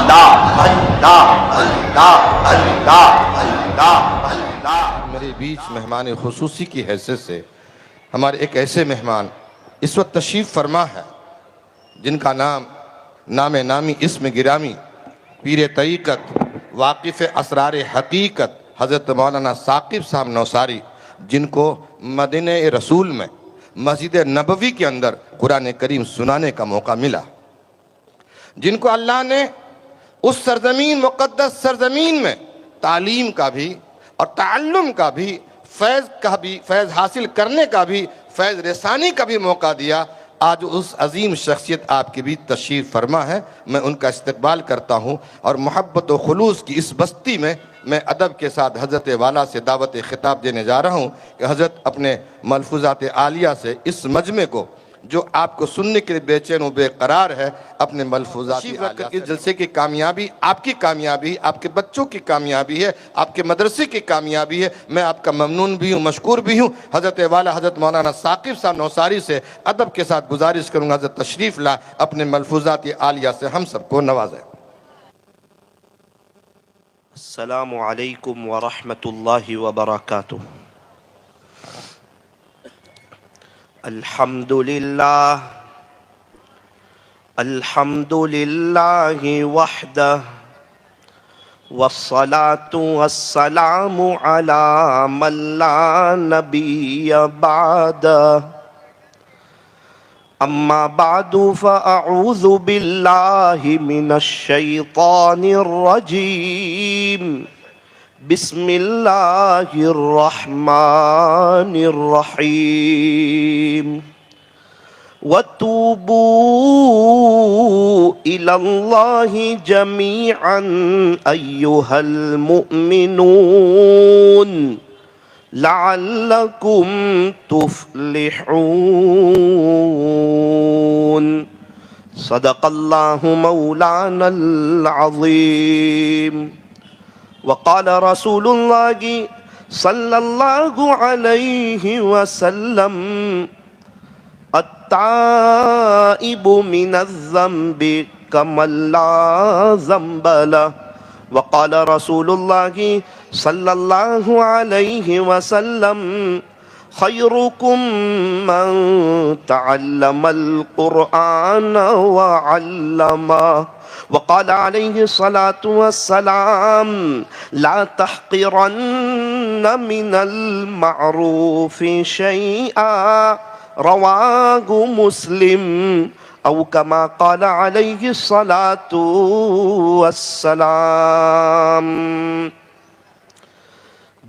اللہ اللہ اللہ اللہ اللہ اللہ۔ میرے بیچ مہمان خصوصی کی حیثیت سے ہمارے ایک ایسے مہمان اس وقت تشریف فرما ہے جن کا نام نامی اسم گرامی پیر طریقت واقف اسرار حقیقت حضرت مولانا ثاقب صاحب نوساری، جن کو مدینہ رسول میں مسجد نبوی کے اندر قرآن کریم سنانے کا موقع ملا، جن کو اللہ نے اس سرزمین مقدس سرزمین میں تعلیم کا بھی اور تعلم کا بھی فیض حاصل کرنے کا بھی فیض رسانی کا بھی موقع دیا۔ آج اس عظیم شخصیت آپ کے بیچ تشریف فرما ہے، میں ان کا استقبال کرتا ہوں اور محبت و خلوص کی اس بستی میں میں ادب کے ساتھ حضرت والا سے دعوت خطاب دینے جا رہا ہوں کہ حضرت اپنے ملفوظات عالیہ سے اس مجمع کو جو آپ کو سننے کے لیے بے چین و بے قرار ہے اپنے ملفوظات عالیہ سے۔ اس جلسے کی کامیابی آپ کی کامیابی، آپ کے بچوں کی کامیابی ہے، آپ کے مدرسے کی کامیابی ہے۔ میں آپ کا ممنون بھی ہوں، مشکور بھی ہوں۔ حضرت والا حضرت مولانا ثاقب صاحب نوساری سے ادب کے ساتھ گزارش کروں گا حضرت تشریف لا اپنے ملفوظات عالیہ سے ہم سب کو نوازیں۔ السلام علیکم ورحمۃ اللہ وبرکاتہ۔ الحمد للہ وحدہ والصلاة والسلام علی من لا نبی بعدہ، اما بعد فاعوذ باللہ من الشیطان الرجیم، بسم اللہ الرحمن الرحیم۔ وَتُوبُوا إِلَى اللَّهِ جَمِيعًا أَيُّهَا الْمُؤْمِنُونَ لَعَلَّكُمْ تُفْلِحُونَ۔ صدق اللہ مولانا العظیم۔ وقال رسول اللہ صلی اللہ علیہ وسلم: التائب من الذنب کمن لا ذنب لہ۔ وقال رسول اللہ صلی اللہ علیہ وسلم: خیرکم من تعلم القرآن وعلمہ۔ وقال علیہ الصلاة والسلام: لا تحقرن من المعروف شیئا، رواہ مسلم، او کما قال علیہ الصلاة والسلام۔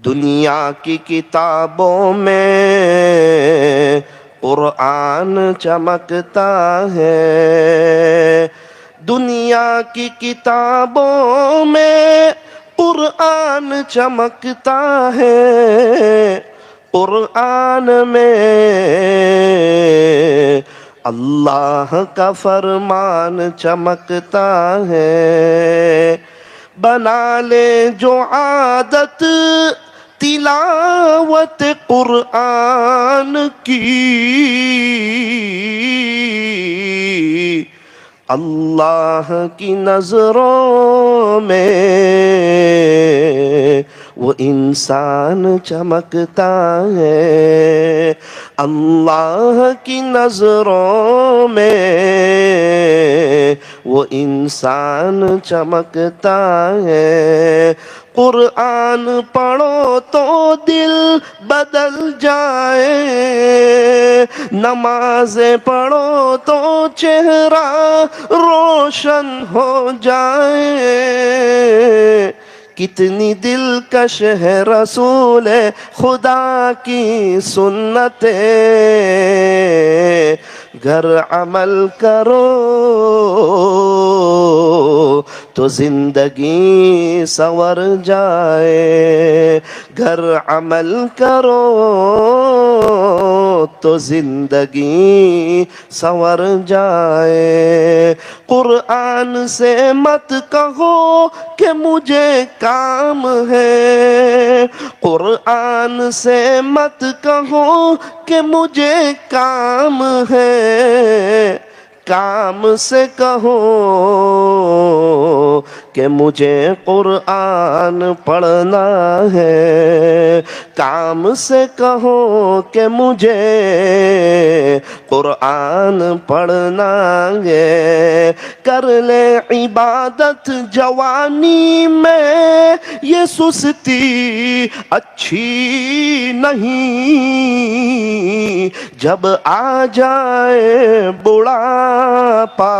دنیا کی کتابوں میں قرآن چمکتا ہے، دنیا کی کتابوں میں قرآن چمکتا ہے، قرآن میں اللہ کا فرمان چمکتا ہے۔ بنا لے جو عادت تلاوت قرآن کی، اللہ کی نظروں میں وہ انسان چمکتا ہے، اللہ کی نظروں میں وہ انسان چمکتا ہے۔ قرآن پڑھو تو دل بدل جائے، نمازیں پڑھو تو چہرہ روشن ہو جائے۔ کتنی دلکش ہے رسول خدا کی سنتیں، گر عمل کرو تو زندگی سنور جائے، گر عمل کرو تو زندگی سنور جائے۔ قرآن سے مت کہو کہ مجھے کام ہے، قرآن سے مت کہو کہ مجھے کام ہے، کام سے کہو کہ مجھے قرآن پڑھنا ہے، کام سے کہو کہ مجھے قرآن پڑھنا ہے، کر لے عبادت جوانی میں، یہ سستی اچھی نہیں، جب آ جائے بڑھاپا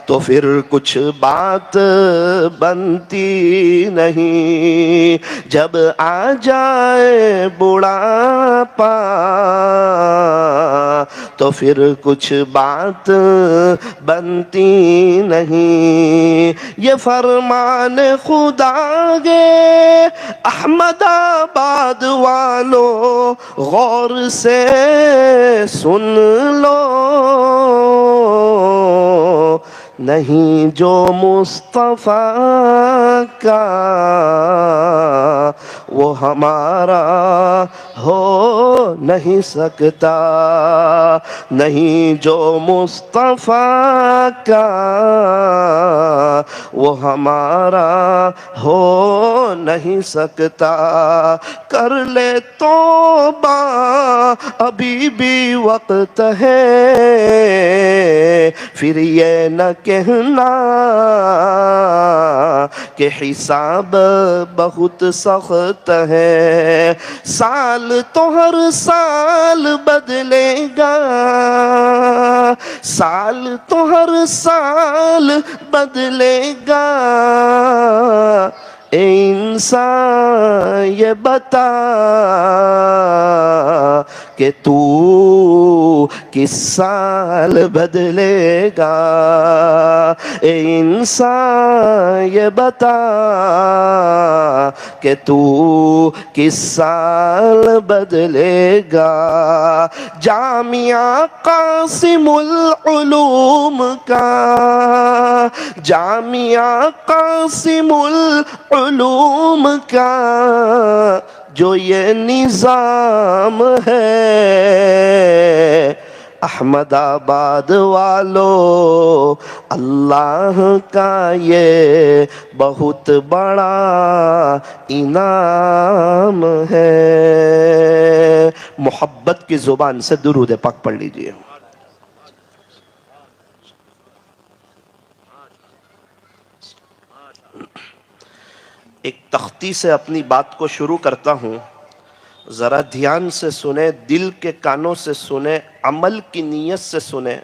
تو پھر کچھ بات بنتی نہیں، جب آ جائے بڑھاپا تو پھر کچھ بات بنتی نہیں۔ یہ فرمان خدا گے احمد آباد والو، غور سے سن لو، نہیں جو مصطفیٰ کا وہ ہمارا ہو نہیں سکتا، نہیں جو مصطفیٰ کا وہ ہمارا ہو نہیں سکتا، کر لے توبہ ابھی بھی وقت ہے، پھر یہ نہ کہنا کہ حساب بہت سخت ہے، سال تو ہر سال بدلے گا، سال تو ہر سال بدلے گا، اے انسان یہ بتا کہ تو کس سال بدلے گا، اے انسان یہ بتا کہ تو کس سال بدلے گا۔ جامعہ قاسم العلوم کا، جامعہ قاسم العلوم کا جو یہ نظام ہے، احمد آباد والو اللہ کا یہ بہت بڑا انعام ہے۔ محبت کی زبان سے درود پاک پڑھ لیجئے۔ ایک تختی سے اپنی بات کو شروع کرتا ہوں، ذرا دھیان سے سنیں، دل کے کانوں سے سنیں، عمل کی نیت سے سنیں۔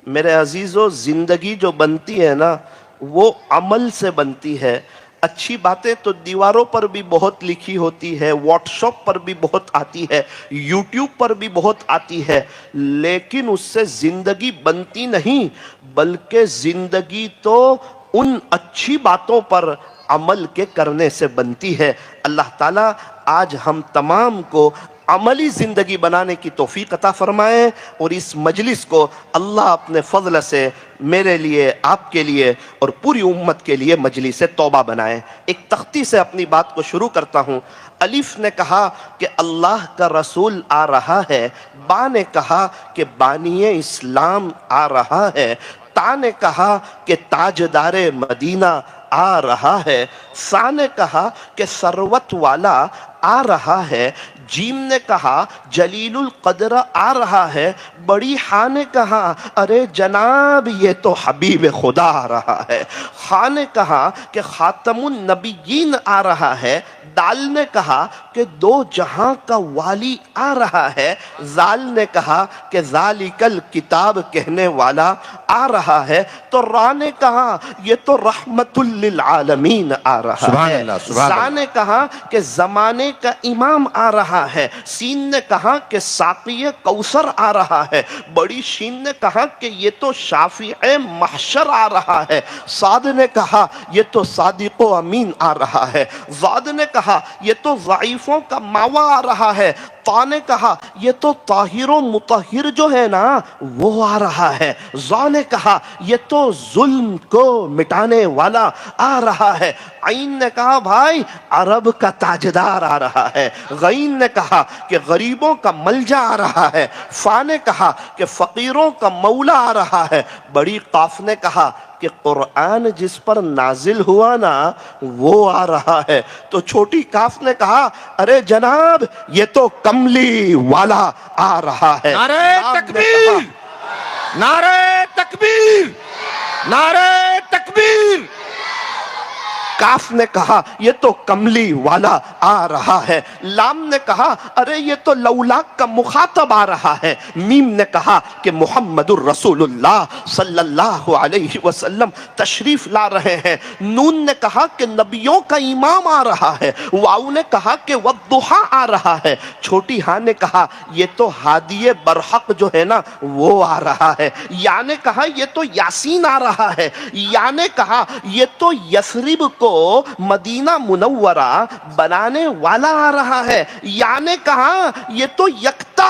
میرے عزیزو، زندگی جو بنتی ہے نا وہ عمل سے بنتی ہے۔ اچھی باتیں تو دیواروں پر بھی بہت لکھی ہوتی ہے، واٹس ایپ پر بھی بہت آتی ہے، یوٹیوب پر بھی بہت آتی ہے، لیکن اس سے زندگی بنتی نہیں، بلکہ زندگی تو ان اچھی باتوں پر عمل کے کرنے سے بنتی ہے۔ اللہ تعالیٰ آج ہم تمام کو عملی زندگی بنانے کی توفیق عطا فرمائے، اور اس مجلس کو اللہ اپنے فضل سے میرے لیے، آپ کے لیے اور پوری امت کے لیے مجلس توبہ بنائے۔ ایک تختی سے اپنی بات کو شروع کرتا ہوں۔ الف نے کہا کہ اللہ کا رسول آ رہا ہے، با نے کہا کہ بانی اسلام آ رہا ہے، تا نے کہا کہ تاجدار مدینہ آ رہا ہے، سا نے کہا کہ ثروت والا آ رہا ہے، جیم نے کہا جلیل القدر آ رہا ہے، بڑی ہاں نے کہا ارے جناب یہ تو حبیب خدا آ رہا ہے، خاں نے کہا کہ خاتم النبیین آ رہا ہے، دال نے کہا کہ دو جہاں کا والی آ رہا ہے، زال نے کہا کہ ذالک الکتاب کہنے والا آ رہا ہے، تو را نے کہا یہ تو رحمت للعالمین آ رہا سبحان ہے، اللہ، سبحان زا اللہ۔ نے کہا کہ زمانے کا امام آ رہا ہے، سین نے کہا کہ ساقی کوثر آ رہا ہے، بڑی شین نے کہا کہ یہ تو شافع محشر آ رہا ہے، صاد نے کہا یہ تو صادق و امین آ رہا ہے، ضاد نے کہا یہ تو ضعیفوں کا ماوا آ رہا ہے، تا نے کہا یہ تو طاہر و مطہر جو ہے نا وہ آ رہا ہے، ظا نے کہا یہ تو ظلم کو مٹانے والا آ رہا ہے، عین نے کہا بھائی عرب کا تاجدار آ رہا ہے، غین نے کہا کہ غریبوں کا ملجا آ رہا ہے، فا نے کہا کہ فقیروں کا مولا آ رہا ہے، بڑی قاف نے کہا کہ قرآن جس پر نازل ہوا نا وہ آ رہا ہے، تو چھوٹی کاف نے کہا ارے جناب یہ تو کملی والا آ رہا ہے۔ نعرہ لام نے تکبیر، کہا نعرہ تکبیر، نعرہ تکبیر۔ کاف نے کہا یہ تو کملی والا آ رہا ہے، لام نے کہا ارے یہ تو لولاک کا مخاطب آ رہا ہے، میم نے کہا کہ محمد الرسول اللہ صلی اللہ علیہ وسلم تشریف لا رہے ہیں، نون نے کہا کہ نبیوں کا امام آ رہا ہے، واو نے کہا کہ والضحیٰ آ رہا ہے، چھوٹی ہاں نے کہا یہ تو ہادی برحق جو ہے نا وہ آ رہا ہے، یا نے کہا یہ تو یاسین آ رہا ہے، یا نے کہا یہ تو یثرب کو مدینہ منورہ بنانے والا آ رہا ہے، یا نے کہا یہ تو یکتا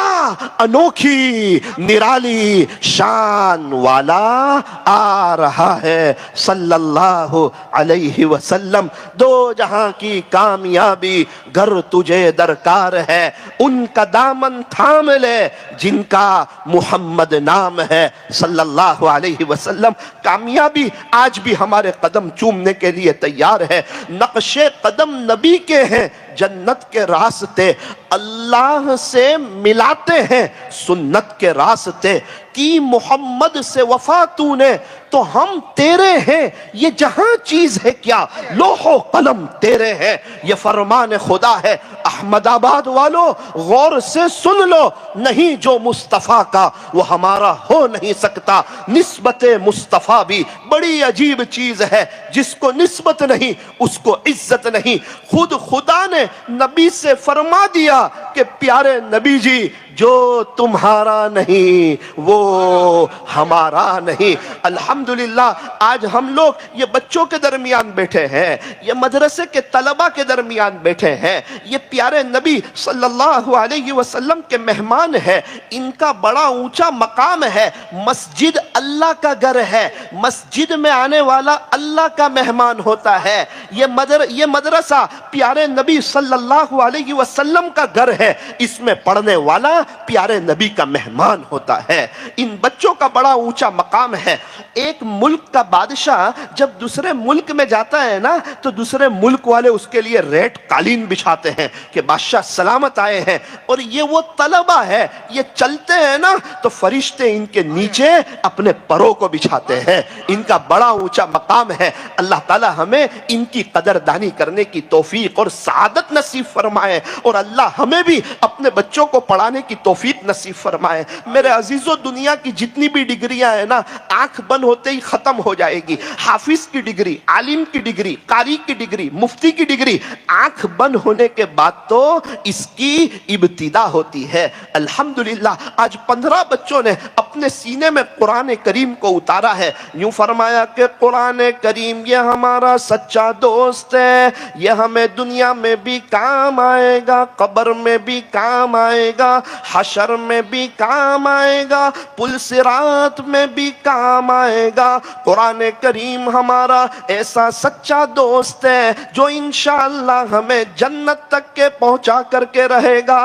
انوکھی نرالی شان والا آ رہا ہے صلی اللہ علیہ وسلم۔ دو جہاں کی کامیابی گر تجھے درکار ہے، ان کا دامن تھام لے جن کا محمد نام ہے صلی اللہ علیہ وسلم۔ کامیابی آج بھی ہمارے قدم چومنے کے لیے تیار ہے، نقش قدم نبی کے ہیں، جنت کے راستے اللہ سے ملاتے ہیں، سنت کے راستے کی محمد سے وفا تو نے تو ہم تیرے ہیں، یہ جہاں چیز ہے کیا لوح و قلم تیرے ہیں، یہ فرمان خدا ہے۔ احمد آباد والو غور سے سن لو، نہیں جو مصطفیٰ کا وہ ہمارا ہو نہیں سکتا، نسبت مصطفیٰ بھی بڑی عجیب چیز ہے، جس کو نسبت نہیں اس کو عزت نہیں۔ خود خدا نے نبی سے فرما دیا کہ پیارے نبی جی جو تمہارا نہیں وہ ہمارا نہیں۔ الحمدللہ آج ہم لوگ یہ بچوں کے درمیان بیٹھے ہیں، یہ مدرسے کے طلبہ کے درمیان بیٹھے ہیں، یہ پیارے نبی صلی اللہ علیہ وسلم کے مہمان ہیں، ان کا بڑا اونچا مقام ہے۔ مسجد اللہ کا گھر ہے، مسجد میں آنے والا اللہ کا مہمان ہوتا ہے، یہ مدرسہ پیارے نبی صلی اللہ علیہ وسلم کا گھر ہے، اس میں پڑھنے والا پیارے نبی کا مہمان ہوتا ہے۔ ان بچوں کا بڑا اونچا مقام ہے۔ ایک ملک کا بادشاہ جب دوسرے ملک میں جاتا ہے نا تو دوسرے ملک والے اس کے لیے ریڈ قالین بچھاتے ہیں کہ بادشاہ سلامت آئے ہیں، اور یہ وہ طلبہ ہے، یہ چلتے ہیں نا تو فرشتے ان کے نیچے اپنے پروں کو بچھاتے ہیں، ان کا بڑا اونچا مقام ہے۔ اللہ تعالی ہمیں ان کی قدردانی کرنے کی توفیق اور سعادت نصیب فرمائے، اور اللہ ہمیں بھی اپنے بچوں کو پڑھانے کی توفیق نصیب فرمائے۔ میرے عزیزو دنیا کی جتنی بھی ڈگریاں ہیں نا آنکھ بند ہوتے ہی ختم ہو جائے گی، حافظ کی ڈگری، عالم کی ڈگری، قاری کی ڈگری، مفتی کی ڈگری، آنکھ بند ہونے کے بعد تو اس کی ابتدا ہوتی ہے۔ الحمدللہ آج 15 بچوں نے اپنے سینے میں قرآن کریم کو اتارا ہے، یوں فرمایا کہ قرآن کریم یہ ہمارا سچا دوست ہے، یہ ہمیں دنیا میں بھی کام آئے گا، قبر میں بھی کام آئے گا، حشر میں بھی کام آئے گا، پل صراط میں بھی کام آئے گا۔ قرآن کریم ہمارا ایسا سچا دوست ہے جو انشاءاللہ ہمیں جنت تک کے پہنچا کر کے رہے گا۔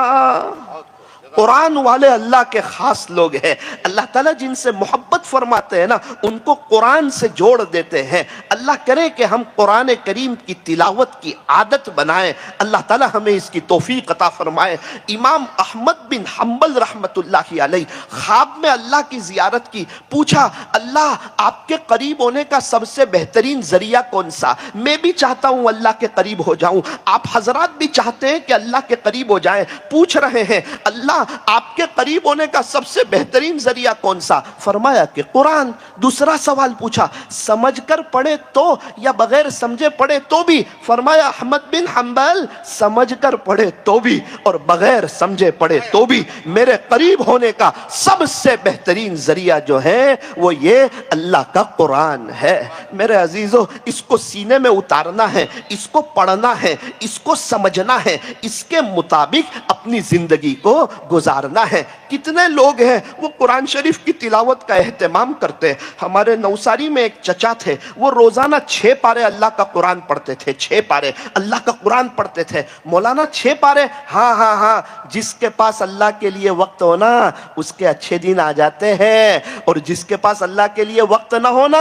قرآن والے اللہ کے خاص لوگ ہیں، اللہ تعالیٰ جن سے محبت فرماتے ہیں نا ان کو قرآن سے جوڑ دیتے ہیں۔ اللہ کرے کہ ہم قرآن کریم کی تلاوت کی عادت بنائیں، اللہ تعالیٰ ہمیں اس کی توفیق عطا فرمائے۔ امام احمد بن حنبل رحمت اللہ علیہ خواب میں اللہ کی زیارت کی، پوچھا اللہ آپ کے قریب ہونے کا سب سے بہترین ذریعہ کون سا؟ میں بھی چاہتا ہوں اللہ کے قریب ہو جاؤں، آپ حضرات بھی چاہتے ہیں کہ اللہ کے قریب ہو جائیں، پوچھ رہے ہیں اللہ آپ کے قریب ہونے کا سب سے بہترین ذریعہ کون سا؟ فرمایا کہ قرآن۔ دوسرا سوال پوچھا سمجھ کر پڑھے تو یا بغیر سمجھے پڑھے تو بھی؟ فرمایا احمد بن حنبل سمجھ کر پڑھے تو بھی اور بغیر سمجھے پڑھے تو بھی میرے قریب ہونے کا سب سے بہترین ذریعہ جو ہے وہ یہ اللہ کا قرآن ہے۔ میرے عزیزو، اس کو سینے میں اتارنا ہے، اس کو پڑھنا ہے، اس کو سمجھنا ہے، اس کے مطابق اپنی زندگی کو گزارنا ہے۔ کتنے لوگ ہیں وہ قرآن شریف کی تلاوت کا اہتمام کرتے ہیں۔ ہمارے نوساری میں ایک چچا تھے، وہ روزانہ 6 پارے اللہ کا قرآن پڑھتے تھے، 6 پارے اللہ کا قرآن پڑھتے تھے۔ مولانا 6 پارے؟ ہاں، جس کے پاس اللہ کے لیے وقت ہونا اس کے اچھے دن آ جاتے ہیں، اور جس کے پاس اللہ کے لیے وقت نہ ہونا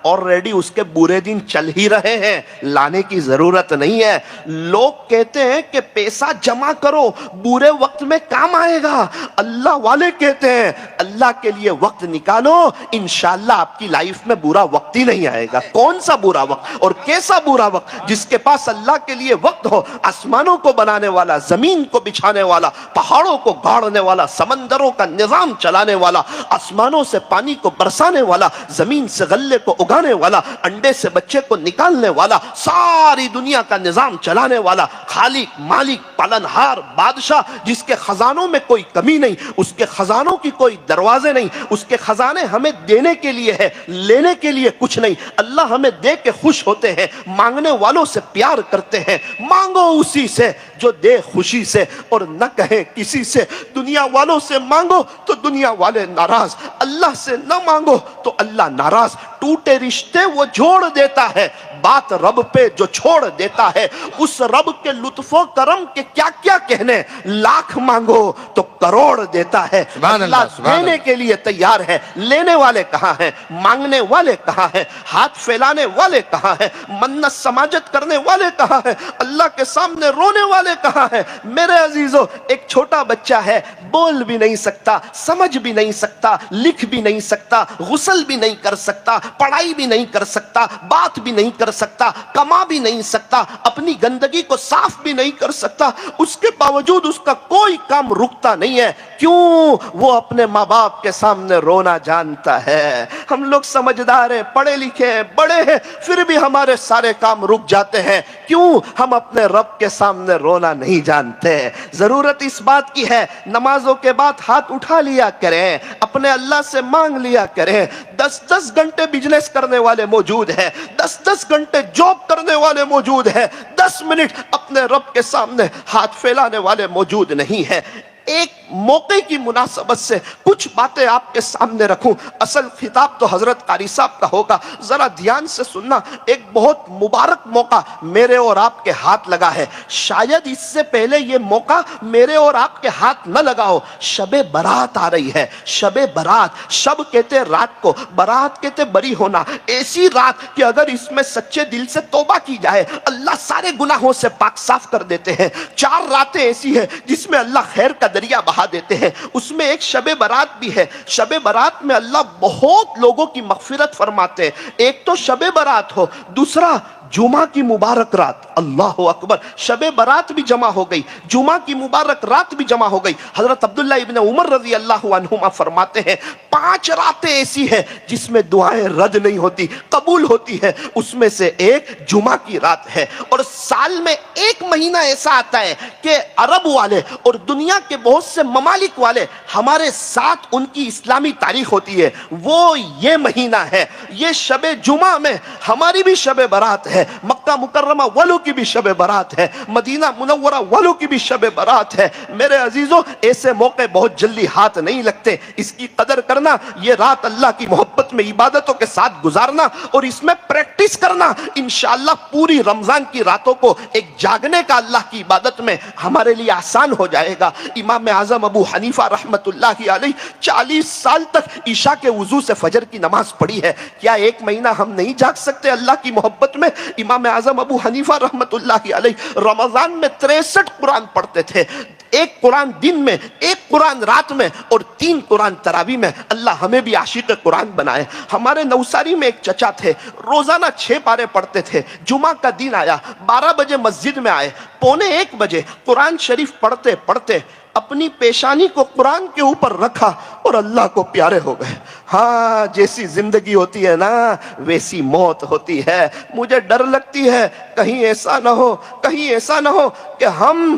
آلریڈی اس کے برے دن چل ہی رہے ہیں، لانے کی ضرورت نہیں ہے۔ لوگ کہتے ہیں کہ پیسہ جمع کرو برے وقت میں کام آئے گا، اللہ والے کہتے ہیں اللہ کے لیے وقت نکالو، انشاءاللہ آپ کی لائف میں برا وقت ہی نہیں آئے گا۔ کون سا برا وقت اور کیسا برا وقت؟ جس کے پاس اللہ کے لیے وقت ہو، آسمانوں کو بنانے والا، زمین کو بچھانے والا، پہاڑوں کو گاڑنے والا، سمندروں کا نظام چلانے والا، آسمانوں سے پانی کو برسانے والا، زمین سے غلے کو اگانے والا، انڈے سے بچے کو نکالنے والا، ساری دنیا کا نظام چلانے والا، خالق، مالک، پالنہار، بادشاہ، جس کے خزانوں میں کوئی کمی نہیں، اس کے خزانوں کی کوئی دروازے نہیں، اس کے خزانے ہمیں دینے کے لیے ہے، لینے کے لیے کچھ نہیں۔ اللہ ہمیں دے کے خوش ہوتے ہیں، مانگنے والوں سے پیار کرتے ہیں۔ مانگو اسی سے جو دے خوشی سے، اور نہ کہیں کسی سے۔ دنیا والوں سے مانگو تو دنیا والے ناراض، اللہ سے نہ مانگو تو اللہ ناراض۔ ٹوٹے رشتے وہ جوڑ دیتا ہے، بات رب پہ جو چھوڑ دیتا ہے، اس رب کے لطف و کرم کے کیا کیا کہنے۔ لاکھ مانگو تو کروڑ دیتا ہے۔ اللہ دینے کے لیے تیار ہے، لینے والے کہاں ہیں؟ مانگنے والے کہاں ہیں؟ ہاتھ پھیلانے والے کہاں ہیں؟ منت سماجت کرنے والے کہاں ہیں؟ اللہ کے سامنے رونے والے کہاں ہیں؟ میرے عزیزو، ایک چھوٹا بچہ ہے، بول بھی نہیں سکتا، سمجھ بھی نہیں سکتا، لکھ بھی نہیں سکتا، غسل بھی نہیں کر سکتا، پڑھائی بھی نہیں کر سکتا، بات بھی نہیں کر سکتا، کما بھی نہیں سکتا، اپنی گندگی کو صاف بھی نہیں کر سکتا، اس کے باوجود اس کا کوئی کام رکتا نہیں ہے۔ کیوں؟ وہ اپنے ماں باپ کے سامنے رونا جانتا ہے۔ ہم لوگ سمجھدار ہیں، پڑھے لکھے ہیں، بڑے ہیں، پھر بھی ہمارے سارے کام رک جاتے ہیں۔ کیوں؟ ہم اپنے رب کے سامنے رونا نہیں جانتے۔ ضرورت اس بات کی ہے، نمازوں کے بعد ہاتھ اٹھا لیا کریں، اپنے اللہ سے مانگ لیا کریں۔ 10 گھنٹے بزنس کرنے والے موجود ہیں، 10 گھنٹے جاب کرنے والے موجود ہیں، 10 منٹ اپنے رب کے سامنے ہاتھ پھیلانے والے موجود نہیں ہیں۔ ایک موقع کی مناسبت سے کچھ باتیں آپ کے سامنے رکھوں۔ اصل خطاب تو حضرت قاری صاحب کا ہوگا، ذرا دھیان سے سننا۔ ایک بہت مبارک موقع میرے اور آپ کے ہاتھ لگا ہے، شاید اس سے پہلے یہ موقع میرے اور آپ کے ہاتھ نہ لگا ہو۔ شب برات آ رہی ہے، شب برات، شب کہتے رات کو، برات کہتے بری ہونا۔ ایسی رات کہ اگر اس میں سچے دل سے توبہ کی جائے اللہ سارے گناہوں سے پاک صاف کر دیتے ہیں۔ 4 راتیں ایسی ہیں جس میں اللہ خیر کا دریا بہا دیتے ہیں، اس میں ایک شب برات بھی ہے۔ شب برات میں اللہ بہت لوگوں کی مغفرت فرماتے ہیں۔ ایک تو شب برات ہو، دوسرا جمعہ کی مبارک رات، اللہ اکبر، شب برات بھی جمع ہو گئی، جمعہ کی مبارک رات بھی جمع ہو گئی۔ حضرت عبداللہ ابن عمر رضی اللہ عنہما فرماتے ہیں 5 راتیں ایسی ہیں جس میں دعائیں رد نہیں ہوتی، قبول ہوتی ہے، اس میں سے ایک جمعہ کی رات ہے۔ اور سال میں 1 مہینہ ایسا آتا ہے کہ عرب والے اور دنیا کے بہت سے ممالک والے ہمارے ساتھ ان کی اسلامی تاریخ ہوتی ہے، وہ یہ مہینہ ہے۔ یہ شب جمعہ میں ہماری بھی شب برات ہے، مکہ مکرمہ والوں کی بھی شب برات ہے، مدینہ منورہ والوں کی بھی شب برات ہے۔ میرے عزیزوں، ایسے موقع بہت جلدی ہاتھ نہیں لگتے، اس کی قدر کرنا، یہ رات اللہ کی محبت میں عبادتوں کے ساتھ گزارنا اور اس میں پریکٹس کرنا، انشاءاللہ پوری رمضان کی راتوں کو ایک جاگنے کا اللہ کی عبادت میں ہمارے لیے آسان ہو جائے گا۔ امام اعظم ابو حنیفہ رحمت اللہ علیہ 40 سال تک عشاء کے وضو سے فجر کی نماز پڑھی ہے، کیا 1 مہینہ ہم نہیں جاگ سکتے اللہ کی محبت میں؟ امام اعظم ابو حنیفہ رحمت اللہ علیہ رمضان میں 63 قرآن پڑھتے تھے، 1 قرآن دن میں، 1 قرآن رات میں اور 3 قرآن تراویح میں۔ اللہ ہمیں بھی عاشق قرآن بنائے۔ ہمارے نوساری میں ایک چچا تھے، روزانہ 6 پارے پڑھتے تھے۔ جمعہ کا دن آیا، 12 بجے مسجد میں آئے، 12:45 بجے قرآن شریف پڑھتے پڑھتے اپنی پیشانی کو قرآن کے اوپر رکھا اور اللہ کو پیارے ہو گئے. ہاں جیسی زندگی ہوتی ہے نا ویسی موت ہوتی ہے. مجھے ڈر لگتی ہے کہیں ایسا نہ ہو کہ ہم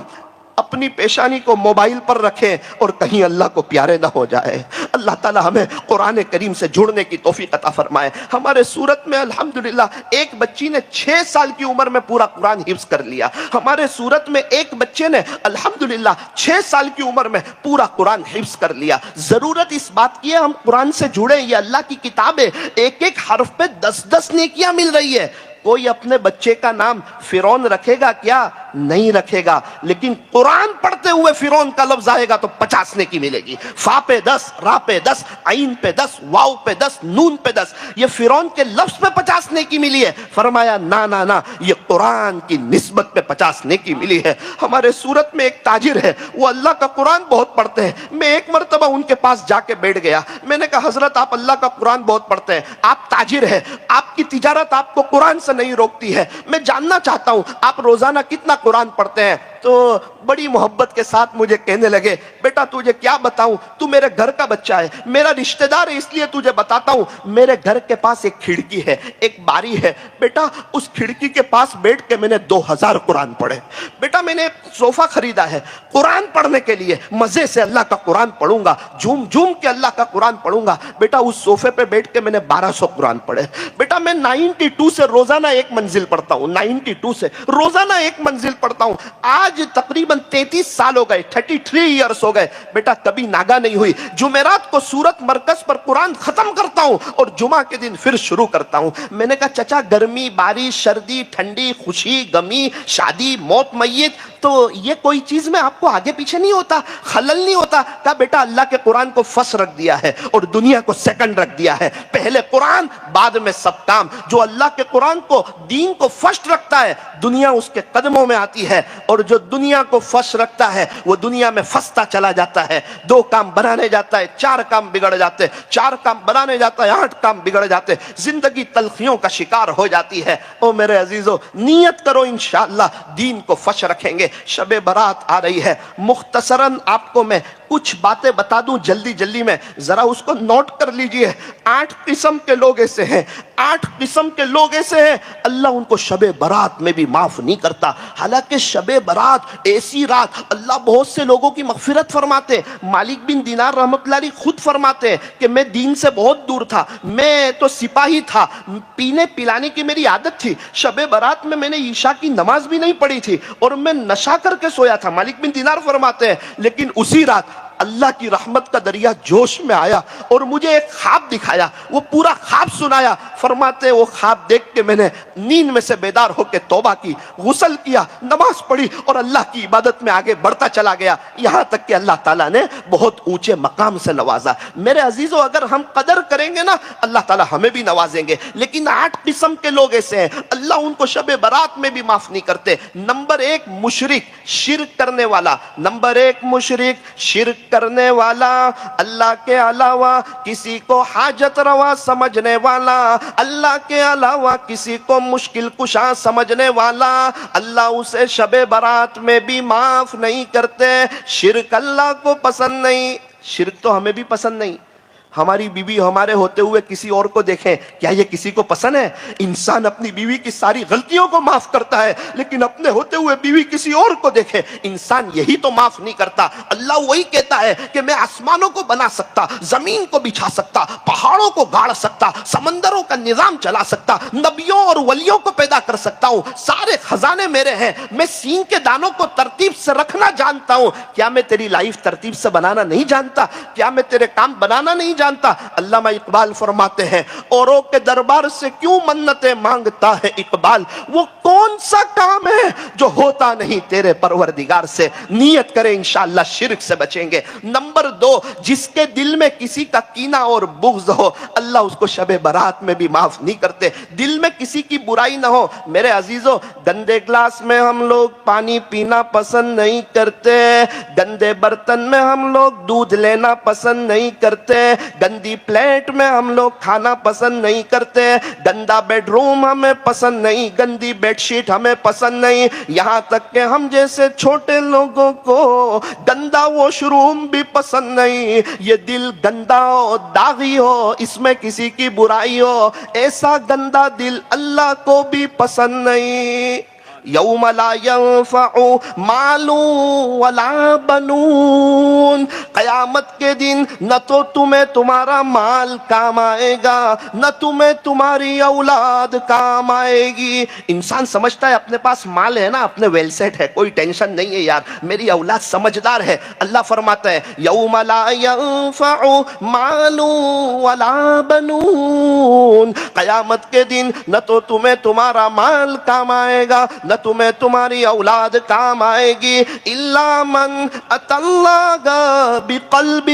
اپنی پیشانی کو موبائل پر رکھیں اور کہیں اللہ کو پیارے نہ ہو جائے. اللہ تعالی ہمیں قرآن کریم سے جڑنے کی توفیق عطا فرمائے. ہمارے سورت میں الحمدللہ ایک بچی نے 6 سال کی عمر میں پورا قرآن حفظ کر لیا. ہمارے سورت میں ایک بچے نے الحمدللہ 6 سال کی عمر میں پورا قرآن حفظ کر لیا. ضرورت اس بات کی ہے ہم قرآن سے جڑیں. یہ اللہ کی کتاب ہے, ایک ایک حرف پہ 10 نیکیاں مل رہی ہے. کوئی اپنے بچے کا نام فرعون رکھے گا کیا؟ نہیں رکھے گا, لیکن قرآن پڑھتے ہوئے فرعون کا لفظ آئے گا تو 50 نیکی ملے گی. فا پہ 10, را پہ 10, عین پہ 10, واو پہ 10, نون پہ 10. یہ فرعون کے لفظ پہ 50 نیکی ملی ہے. فرمایا نا یہ قرآن کی نسبت پہ 50 نیکی ملی ہے. ہمارے سورت میں ایک تاجر ہے, وہ اللہ کا قرآن بہت پڑھتے ہیں. میں ایک مرتبہ ان کے پاس جا کے بیٹھ گیا. میں نے کہا حضرت آپ اللہ کا قرآن بہت پڑھتے ہیں, آپ تاجر ہیں, آپ کی تجارت آپ کو قرآن سے نہیں روکتی ہے, میں جاننا چاہتا ہوں آپ روزانہ کتنا قرآن پڑھتے ہیں؟ تو بڑی محبت کے ساتھ مجھے کہنے لگے بیٹا تجھے کیا بتاؤں, تو میرے گھر کا بچہ ہے, میرا رشتہ دار ہے, اس لیے تجھے بتاتا ہوں. میرے گھر کے پاس ایک کھڑکی ہے, ایک باری ہے. بیٹا اس کھڑکی کے پاس بیٹھ کے میں نے 2000 قرآن پڑھے. بیٹا میں نے صوفہ خریدا ہے قرآن پڑھنے کے لیے, مزے سے اللہ کا قرآن پڑھوں گا, جھوم کے اللہ کا قرآن پڑھوں گا. بیٹا اس صوفے پہ بیٹھ کے میں نے 1200 قرآن پڑھے. بیٹا میں 92 سے روزانہ ایک منزل پڑھتا ہوں, 92 سے روزانہ ایک منزل پڑھتا ہوں. آج تقریباً 33 سال ہو گئے, 33 ایئرس ہو گئے. بیٹا کبھی ناگا نہیں ہوئی. جمعرات کو سورت مرکز پر قرآن ختم کرتا ہوں اور جمعہ کے دن پھر شروع کرتا ہوں. میں نے کہا چچا گرمی, بارش, سردی, ٹھنڈی, خوشی, غمی, شادی, موت, میت, تو یہ کوئی چیز میں آپ کو آگے پیچھے نہیں ہوتا, خلل نہیں ہوتا؟ کہا بیٹا اللہ کے قرآن کو فرسٹ رکھ دیا ہے اور دنیا کو سیکنڈ رکھ دیا ہے. پہلے قرآن بعد میں سب کام. جو اللہ کے قرآن کو, دین کو فرسٹ رکھتا ہے, دنیا اس کے قدموں میں آتی ہے, اور جو دنیا کو فرسٹ رکھتا ہے وہ دنیا میں پھنستا چلا جاتا ہے. 2 کام بنانے جاتا ہے 4 کام بگڑ جاتے, 4 کام بنانے جاتا ہے 8 کام بگڑ جاتے. زندگی تلخیوں کا شکار ہو جاتی ہے. او میرے عزیزو نیت کرو انشاءاللہ دین کو فرسٹ رکھیں گے. شب برات آ رہی ہے, مختصراً آپ کو میں کچھ باتیں بتا دوں جلدی میں, ذرا اس کو نوٹ کر لیجئے. 8 قسم کے لوگ ایسے ہیں, 8 قسم کے لوگ ایسے ہیں اللہ ان کو شب برات میں بھی معاف نہیں کرتا. حالانکہ شب برات ایسی رات اللہ بہت سے لوگوں کی مغفرت فرماتے. مالک بن دینار رحمت اللہ علیہ خود فرماتے ہیں کہ میں دین سے بہت دور تھا, میں تو سپاہی تھا, پینے پلانے کی میری عادت تھی. شب برات میں نے عشاء کی نماز بھی نہیں پڑھی تھی اور میں نشہ کر کے سویا تھا. مالک بن دینار فرماتے ہیں لیکن اسی رات اللہ کی رحمت کا دریا جوش میں آیا اور مجھے ایک خواب دکھایا, وہ پورا خواب سنایا. فرماتے وہ خواب دیکھ کے میں نے نیند میں سے بیدار ہو کے توبہ کی, غسل کیا, نماز پڑھی اور اللہ کی عبادت میں آگے بڑھتا چلا گیا, یہاں تک کہ اللہ تعالیٰ نے بہت اونچے مقام سے نوازا. میرے عزیزو اگر ہم قدر کریں گے نا اللہ تعالیٰ ہمیں بھی نوازیں گے. لیکن 8 قسم کے لوگ ایسے ہیں اللہ ان کو شب برات میں بھی معاف نہیں کرتے. نمبر 1 مشرک, شرک کرنے والا. نمبر 1 مشرک, شرک کرنے والا, اللہ کے علاوہ کسی کو حاجت روا سمجھنے والا, اللہ کے علاوہ کسی کو مشکل کشا سمجھنے والا, اللہ اسے شب برات میں بھی معاف نہیں کرتے. شرک اللہ کو پسند نہیں. شرک تو ہمیں بھی پسند نہیں. ہماری بیوی ہمارے ہوتے ہوئے کسی اور کو دیکھیں, کیا یہ کسی کو پسند ہے؟ انسان اپنی بیوی کی ساری غلطیوں کو معاف کرتا ہے لیکن اپنے ہوتے ہوئے بیوی کسی اور کو دیکھے انسان یہی تو معاف نہیں کرتا. اللہ وہی کہتا ہے کہ میں آسمانوں کو بنا سکتا, زمین کو بچھا سکتا, پہاڑوں کو گاڑ سکتا, سمندروں کا نظام چلا سکتا, نبیوں اور ولیوں کو پیدا کر سکتا ہوں, سارے خزانے میرے ہیں, میں سینگ کے دانوں کو ترتیب سے رکھنا جانتا ہوں. کیا میں تیری لائف ترتیب سے بنانا نہیں جانتا؟ کیا میں تیرے کام بنانا نہیں جانتا؟ علامہ اقبال فرماتے ہیں اوروں کے دربار سے کیوں منتیں مانگتا ہے اقبال, وہ کون سا کام ہے جو ہوتا نہیں تیرے پروردگار سے. نیت کریں انشاءاللہ شرک سے بچیں گے. نمبر 2 جس کے دل میں کسی کا کینہ اور بغض ہو اللہ اس کو شب برات میں بھی معاف نہیں کرتے. دل میں کسی کی برائی نہ ہو. میرے عزیزو گندے گلاس میں ہم لوگ پانی پینا پسند نہیں کرتے, گندے برتن میں ہم لوگ دودھ لینا پسند نہیں کرتے, گندی پلیٹ میں ہم لوگ کھانا پسند نہیں کرتے، گندا بیڈ روم ہمیں پسند نہیں، گندی بیڈ شیٹ ہمیں پسند نہیں، یہاں تک کہ ہم جیسے چھوٹے لوگوں کو گندا واش روم بھی پسند نہیں۔ یہ دل گندا ہو، داغی ہو، اس میں کسی کی برائی ہو، ایسا گندا دل اللہ کو بھی پسند نہیں۔ یوم لا ينفع مال ولا بنون، قیامت کے دن نہ تو تمہیں تمہارا مال کام آئے گا، نہ تمہیں تمہاری اولاد کام آئے گی۔ انسان سمجھتا ہے اپنے پاس مال ہے نا، اپنے ویل سیٹ ہے، کوئی ٹینشن نہیں ہے یار، میری اولاد سمجھدار ہے۔ اللہ فرماتا ہے یوم لا ينفع مال ولا بنون، قیامت کے دن نہ تو تمہیں تمہارا مال کام آئے گا، نہ تمہیں تمہاری اولاد کام آئے گی، الا من اتی اللہ بقلب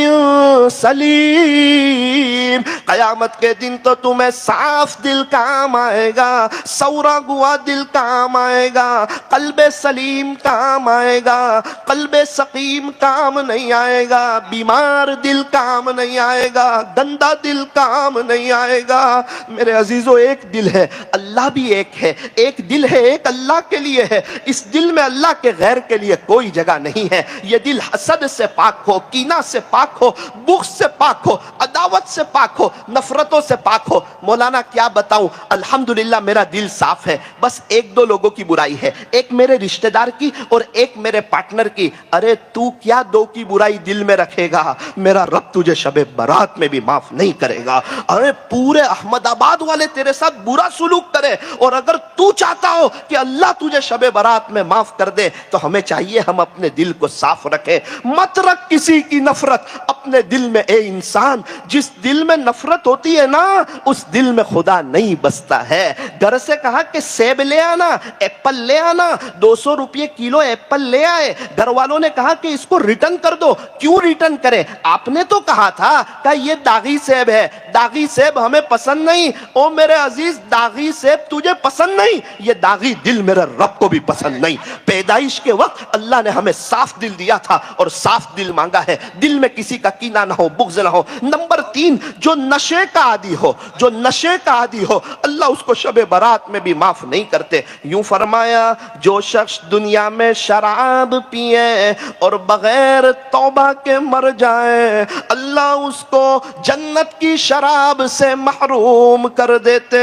سلیم، قیامت کے دن تو تمہیں صاف دل کام آئے گا، سورا گوا دل کام آئے گا، قلب سلیم کام آئے گا، قلب سقیم کام نہیں آئے گا، بیمار دل کام نہیں آئے گا، گندا دل کام نہیں آئے گا۔ میرے عزیزو، ایک دل ہے، اللہ بھی ایک ہے، ایک دل ہے، ایک اللہ کے لیے ہے، اس دل میں اللہ کے غیر کے لیے کوئی جگہ نہیں ہے۔ یہ دل حسد سے پاک ہو، کینہ سے پاک ہو، بغض سے پاک ہو، عداوت سے پاک ہو، نفرتوں سے پاک ہو۔ مولانا کیا بتاؤں، الحمدللہ میرا دل صاف ہے، بس ایک دو لوگوں کی برائی ہے، ایک میرے رشتہ دار کی اور ایک میرے پارٹنر کی۔ ارے تو کیا دو کی برائی دل میں رکھے گا، میرا رب تجھے شب برات میں بھی معاف نہیں کرے گا۔ ارے پورے احمد آباد والے تیرے ساتھ برا سلوک کرے، اور اگر تو چاہتا ہو کہ اللہ تجھے شب برات میں معاف کر دے تو ہمیں چاہیے ہم اپنے دل کو صاف رکھیں۔ مت رکھ کسی کی نفرت اپنے دل میں۔ اے انسان، جس دل میں نفرت ہوتی ہے نا، اس دل میں خدا نہیں بستا ہے۔ گھر سے کہا کہ سیب لے آنا، ایپل لے آنا، 200 روپے کلو ایپل لے آئے، گھر والوں نے کہا کہ اس کو ریٹرن کر دو۔ کیوں ریٹرن کرے؟ آپ نے تو کہا تھا کہ یہ داغی سیب ہے، داغی سیب ہمیں پسند نہیں۔ او میرے عزیز، داغی سیب تجھے پسند نہیں، یہ داغی دل میرے رب کو بھی پسند نہیں۔ پیدائش کے وقت اللہ نے ہمیں صاف دل دیا تھا اور صاف دل مانگا ہے، دل میں کسی کا کینہ نہ ہو، بغض نہ ہو۔ نمبر 3، جو نشے کا عادی ہو، جو نشے کا عادی ہو، اللہ اس کو شب برات میں بھی معاف نہیں کرتے۔ یوں فرمایا، جو شخص دنیا میں شراب پیے اور بغیر توبہ کے مر جائے، اللہ اس کو جنت کی شراب سے محروم کر دیتے۔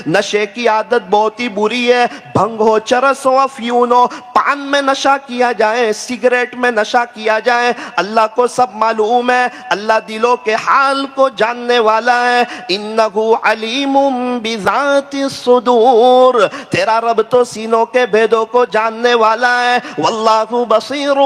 نشے کی عادت بہت ہی بری ہے، بھنگ ہو، چرس ہو، افیون ہو، پان میں نشہ کیا جائے، سگریٹ میں نشہ کیا جائے، اللہ کو سب معلوم ہے، اللہ دلوں کے حال کو جاننے والا ہے۔ انہ علیم بذات الصدور، تیرا رب تو سینوں کے بھیدوں کو جاننے والا ہے۔ واللہ بصیر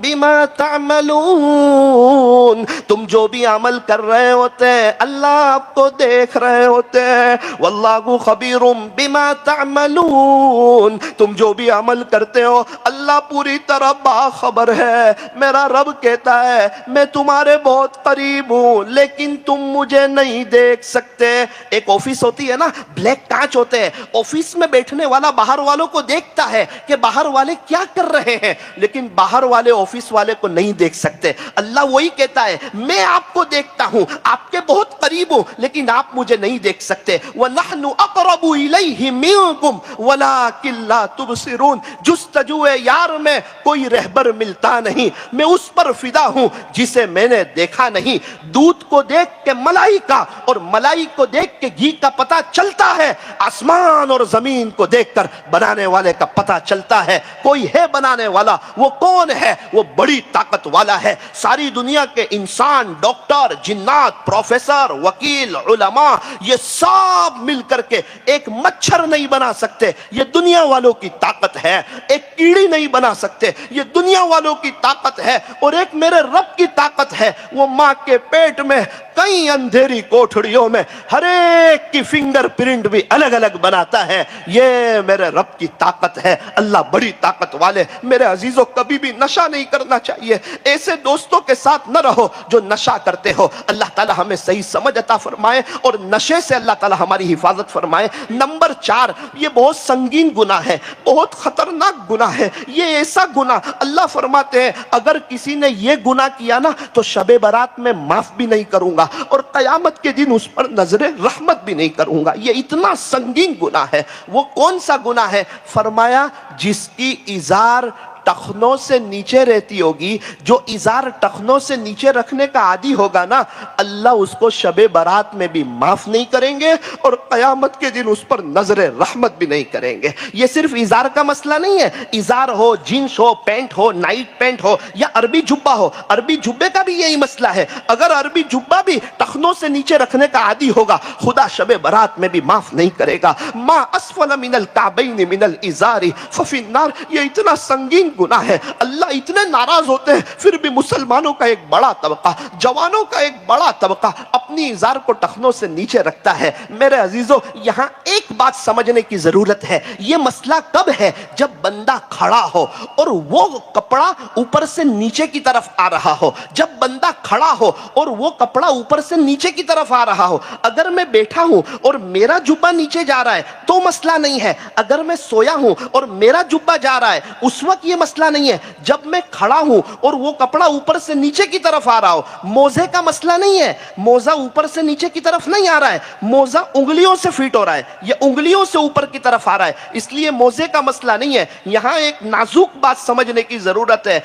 بما تعملون، تم جو بھی عمل کر رہے ہوتے ہیں اللہ آپ کو دیکھ رہے ہوتے ہیں۔ واللہ خبیر بما تعملون، تم جو بھی عمل کرتے ہو اللہ پوری طرح باخبر ہے۔ میرا رب کہتا ہے میں تمہارے بہت قریب ہوں لیکن تم مجھے نہیں دیکھ سکتے۔ ایک آفس ہوتی ہے نا، بلیک کانچ ہوتے ہیں، آفس میں بیٹھنے والا باہر والوں کو دیکھتا ہے کہ باہر والے کیا کر رہے ہیں، لیکن باہر والے آفس والے کو نہیں دیکھ سکتے۔ اللہ وہی کہتا ہے میں آپ کو دیکھتا ہوں، آپ کے بہت قریب ہوں لیکن آپ مجھے نہیں دیکھ سکتے۔ وَنَحْنُ أَقْرَبُ إِلَيْهِ مِنْكُمْ وَلَكِنْ لَا تُبْصِرُونَ، جستجو یار میں کوئی رہبر ملتا نہیں، میں اس پر فدا ہوں جسے میں نے دیکھا نہیں۔ دودھ کو دیکھ کے ملائی کا اور ملائی کو دیکھ کے گھی کا پتہ چلتا ہے، آسمان اور زمین کو دیکھ کر بنانے والے کا پتہ چلتا ہے۔ کوئی ہے بنانے والا، وہ کون ہے؟ وہ بڑی طاقت والا ہے۔ ساری دنیا کے انسان، ڈاکٹر، جنات، پروفیسر، وکیل، علماء، یہ سب مل کر کے ایک مچھر نہیں بنا سکتے، یہ دنیا والوں کی طاقت ہے۔ ایک کیڑی نہیں بنا سکتے، یہ دنیا والوں کی طاقت ہے۔ اور ایک میرے رب کی طاقت ہے، وہ ماں کے پیٹ میں کئی اندھیری کوٹھڑیوں میں ہر ایک کی فنگر پرنٹ بھی الگ الگ بناتا ہے۔ یہ میرے رب کی طاقت ہے۔ اللہ بڑی طاقت والے۔ میرے عزیزوں، کبھی بھی نشہ نہیں کرنا چاہیے، ایسے دوستوں کے ساتھ نہ رہو جو نشہ کرتے ہو۔ اللہ تعالی ہمیں صحیح سمجھ عطا فرمائے اور نشے سے اللہ تعالی ہماری حفاظت فرمائے۔ نمبر 4، یہ بہت سنگین گناہ ہے، بہت خطرناک گناہ ہے۔ یہ ایسا گناہ اللہ فرماتے ہیں اگر کسی نے یہ گناہ کیا نا تو شب برات میں معاف بھی نہیں کروں گا اور قیامت کے دن اس پر نظر رحمت بھی نہیں کروں گا۔ یہ اتنا سنگین گناہ ہے۔ وہ کون سا گناہ ہے؟ فرمایا جس کی ازار ٹخنوں سے نیچے رہتی ہوگی، جو ازار ٹخنوں سے نیچے رکھنے کا عادی ہوگا نا، اللہ اس کو شب برات میں بھی معاف نہیں کریں گے اور قیامت کے دن اس پر نظر رحمت بھی نہیں کریں گے۔ یہ صرف ازار کا مسئلہ نہیں ہے، ازار ہو، جینس ہو، پینٹ ہو، نائٹ پینٹ ہو یا عربی جبہ ہو، عربی جبے کا بھی یہی مسئلہ ہے۔ اگر عربی جبہ بھی ٹخنوں سے نیچے رکھنے کا عادی ہوگا، خدا شب برات میں بھی معاف نہیں کرے گا۔ ما اسفل من الکعبین من الازار ففی النار، یہ اتنا سنگین گناہ ہے، اللہ اتنے ناراض ہوتے ہیں، پھر بھی مسلمانوں کا ایک بڑا طبقہ، جوانوں کا ایک بڑا طبقہ اپنی ازار کو ٹخنوں سے نیچے رکھتا ہے۔ میرے عزیزو، یہاں ایک بات سمجھنے کی ضرورت ہے، یہ مسئلہ کب ہے؟ جب بندہ کھڑا ہو اور وہ کپڑا اوپر سے نیچے کی طرف آ رہا ہو۔ جب بندہ کھڑا ہو اور وہ کپڑا اوپر سے نیچے کی طرف آ رہا ہو۔ اگر میں بیٹھا ہوں اور میرا جبہ نیچے جا رہا ہے تو مسئلہ نہیں ہے، اگر میں سویا ہوں اور میرا جبہ جا رہا ہے اس وقت یہ مسئلہ نہیں ہے۔ جب میں کھڑا ہوں اور وہ کپڑا اوپر سے نیچے کی طرف آ رہا ہو، موزے کا مسئلہ نہیں ہے، موزہ اوپر سے نیچے کی طرف نہیں آ رہا ہے، موزہ انگلیوں سے فٹ ہو رہا ہے، یہ انگلیوں سے اوپر کی طرف آ رہا ہے، اس لیے موزے کا مسئلہ نہیں ہے۔ یہاں ایک نازک بات سمجھنے کی ضرورت ہے،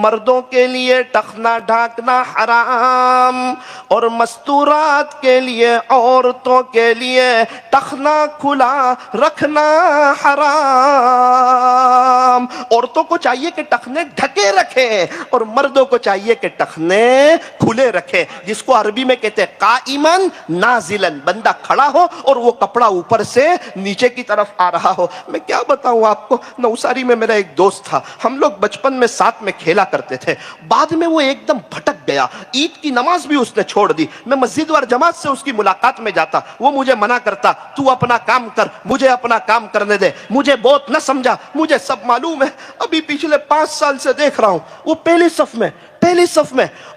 مردوں کے لیے ٹخنا ڈھانکنا حرام اور مستورات کے لیے، عورتوں کے لیے ٹخنا کھلا رکھنا حرام۔ عورتوں کو چاہیے کہ ٹخنے ڈھکے رکھیں اور مردوں کو چاہیے کہ ٹخنے کھلے رکھیں، جس کو عربی میں کہتے ہیں قائمن نازلن، بندہ کھڑا ہو اور وہ کپڑا اوپر سے نیچے کی طرف آ رہا ہو۔ میں کیا بتاؤں آپ کو، نوساری میں میرا ایک دوست تھا، ہم لوگ بچپن میں ساتھ میں کھیلا کرتے تھے، بعد میں وہ ایک دم بھٹک گیا، عید کی نماز بھی اس نے چھوڑ دی۔ میں مسجد اور جماعت سے اس کی ملاقات میں جاتا، وہ مجھے منع کرتا، تو اپنا کام کر، مجھے اپنا کام کرنے دے، مجھے بہت نہ سمجھا، مجھے سب معلوم ہے۔ ابھی پچھلے 5 سال سے دیکھ رہا ہوں، وہ پہلی صف میں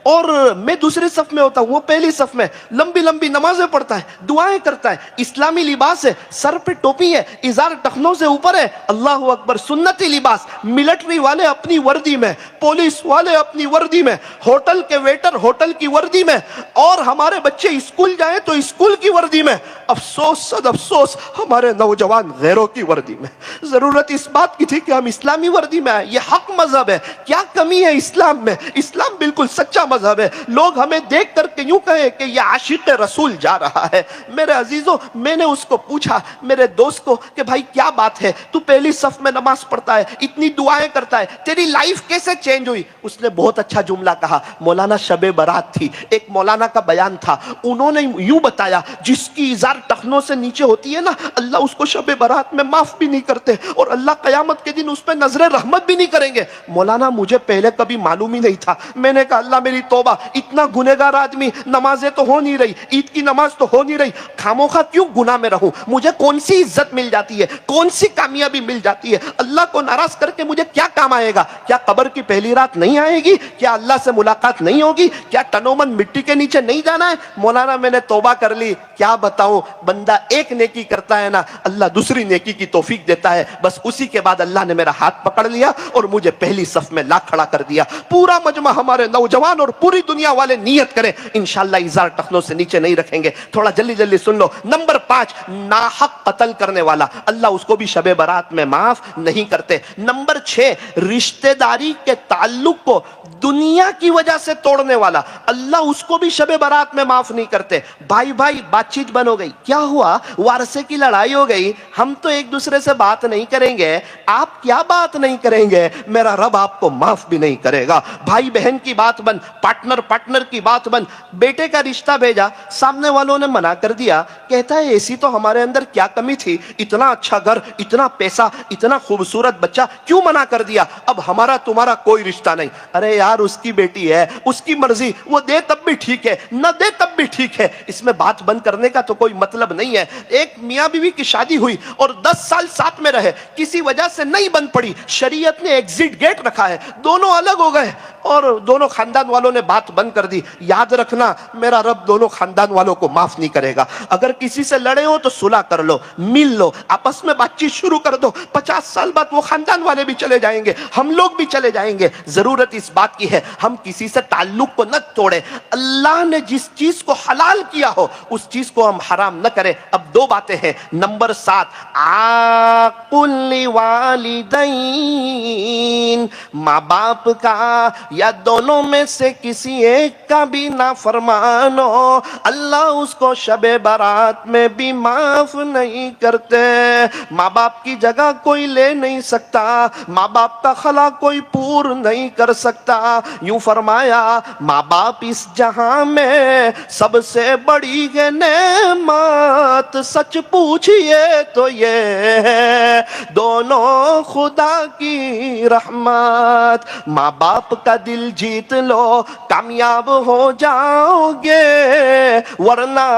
اور میں دوسری صف میں ہوتا ہوں، وہ پہلی صف میں لمبی لمبی نمازیں پڑھتا ہے، دعائیں کرتا ہے، اسلامی لباس ہے، سر پہ ٹوپی ہے، ازار ٹخنوں سے اوپر ہے، اللہ اکبر، سنتی لباس، ملٹری والے اپنی وردی میں، پولیس والے اپنی وردی میں، ہوٹل کے ویٹر ہوٹل کی وردی میں، اور ہمارے بچے اسکول جائیں تو اسکول کی وردی میں۔ افسوس صد افسوس، ہمارے نوجوان غیروں کی وردی میں۔ ضرورت اس بات کی تھی کہ ہم اسلامی وردی میں آئیں، یہ حق مذہب ہے، کیا کمی ہے اسلام میں؟ اسلام بالکل سچا مذہب ہے۔ لوگ ہمیں دیکھ کر کے یوں کہیں کہ یہ عاشق رسول جا رہا ہے۔ میرے عزیزوں، میں نے اس کو پوچھا، میرے دوست کو، کہ بھائی کیا بات ہے، تو پہلی صف میں نماز پڑھتا ہے، اتنی دعائیں کرتا ہے، تیری لائف کیسے چینج ہوئی؟ اس نے بہت اچھا جملہ کہا، مولانا شب برات تھی، ایک مولانا کا بیان تھا، انہوں نے یوں بتایا، جس کی ازار ٹخنوں سے نیچے ہوتی ہے نا، اللہ اس کو شب برات میں معاف بھی نہیں کرتے اور اللہ قیامت کے دن اس پہ نظر رحمت بھی نہیں کریں گے۔ مولانا مجھے پہلے کبھی معلوم ہی نہیں تھا۔ میں نے کہا اللہ میری توبہ، اتنا گنہگار آدمی، نمازیں تو ہو نہیں رہی، عید کی نماز تو ہو نہیں رہی، خاموخواہ کیوں گناہ میں رہوں؟ مجھے کون سی عزت مل جاتی ہے، کون سی کامیابی مل جاتی ہے؟ اللہ کو ناراض کر کے مجھے کیا کام آئے گا؟ کیا قبر کی پہلی رات نہیں آئے گی؟ کیا اللہ سے ملاقات نہیں ہوگی؟ کیا تنومن مٹی کے نیچے نہیں جانا ہے؟ مولانا میں نے توبہ کر لی۔ کیا بتاؤں، بندہ ایک نیکی کرتا ہے نا، اللہ دوسری نیکی کی توفیق دیتا ہے، بس اسی کے بعد اللہ نے میرا ہاتھ پکڑ لیا اور مجھے پہلی صف میں لا کھڑا کر دیا۔ پورا مجمع، ہمارے نوجوان اور پوری دنیا والے نیت کریں، انشاءاللہ ازار ٹخنوں سے نیچے نہیں رکھیں گے۔ تھوڑا جلدی جلدی سن لو۔ نمبر 5، ناحق قتل کرنے والا، اللہ اس کو بھی شب برات میں معاف نہیں کرتے۔ نمبر 6، رشتہ داری کے تعلق کو دنیا کی وجہ سے توڑنے والا، اللہ اس کو بھی شب برات میں معاف نہیں کرتے۔ بھائی بات چیت بن ہو گئی، کیا ہوا، وارثے کی لڑائی ہو گئی، ہم تو ایک دوسرے سے بات نہیں کریں گے، آپ کیا بات نہیں کریں گے، میرا رب آپ کو معاف بھی نہیں کرے گا۔ بھائی بہن کی بات بن، پارٹنر کی بات بن، بیٹے کا رشتہ بھیجا، سامنے والوں نے منع کر دیا، کہتا ہے ایسی تو ہمارے اندر کیا کمی تھی، اتنا اچھا گھر، اتنا پیسہ، اتنا خوبصورت بچہ، کیوں منع کر دیا؟ اب ہمارا تمہارا کوئی رشتہ نہیں۔ ارے یار، اس کی بیٹی ہے، اس کی مرضی، وہ دے تب بھی ٹھیک ہے، نہ دے تب بھی ٹھیک ہے، اس میں بات بند کرنے کا تو کوئی مطلب نہیں ہے۔ ایک میاں بیوی کی شادی ہوئی اور 10 سال ساتھ میں رہے، کسی وجہ سے نہیں بند پڑی، شریعت نے ایگزٹ گیٹ رکھا ہے، دونوں الگ ہو گئے اور دونوں خاندان والوں نے بات بند کر دی. یاد رکھنا میرا رب دونوں خاندان والوں کو معاف نہیں کرے گا. اگر کسی سے لڑے ہو تو صلح کر لو, مل لو, آپس میں بات چیت شروع کر دو. 50 سال بعد وہ خاندان والے بھی چلے جائیں گے, ہم لوگ بھی چلے جائیں گے. ضرورت اس بات کی ہے ہم کسی سے تعلق کو نہ توڑے. اللہ نے جس چیز کو حلال کیا ہو اس چیز کو ہم حرام نہ کریں. اب 2 باتیں ہیں. نمبر 7, عاقل والدین, ماں باپ کا یا دونوں میں سے کسی ایک کا بھی نافرمان ہو, اللہ اس کو شب برات میں بھی معاف نہیں کرتے. ماں باپ کی جگہ کوئی لے نہیں سکتا, ماں باپ کا خلا کوئی پور نہیں کر سکتا. یوں فرمایا ماں باپ اس جہاں میں سب سے بڑی ہے نعمت, سچ پوچھئے تو یہ ہے دونوں خدا کی رحمت. ماں باپ کا دل جیت لو کامیاب ہو جاؤ گے, ورنہ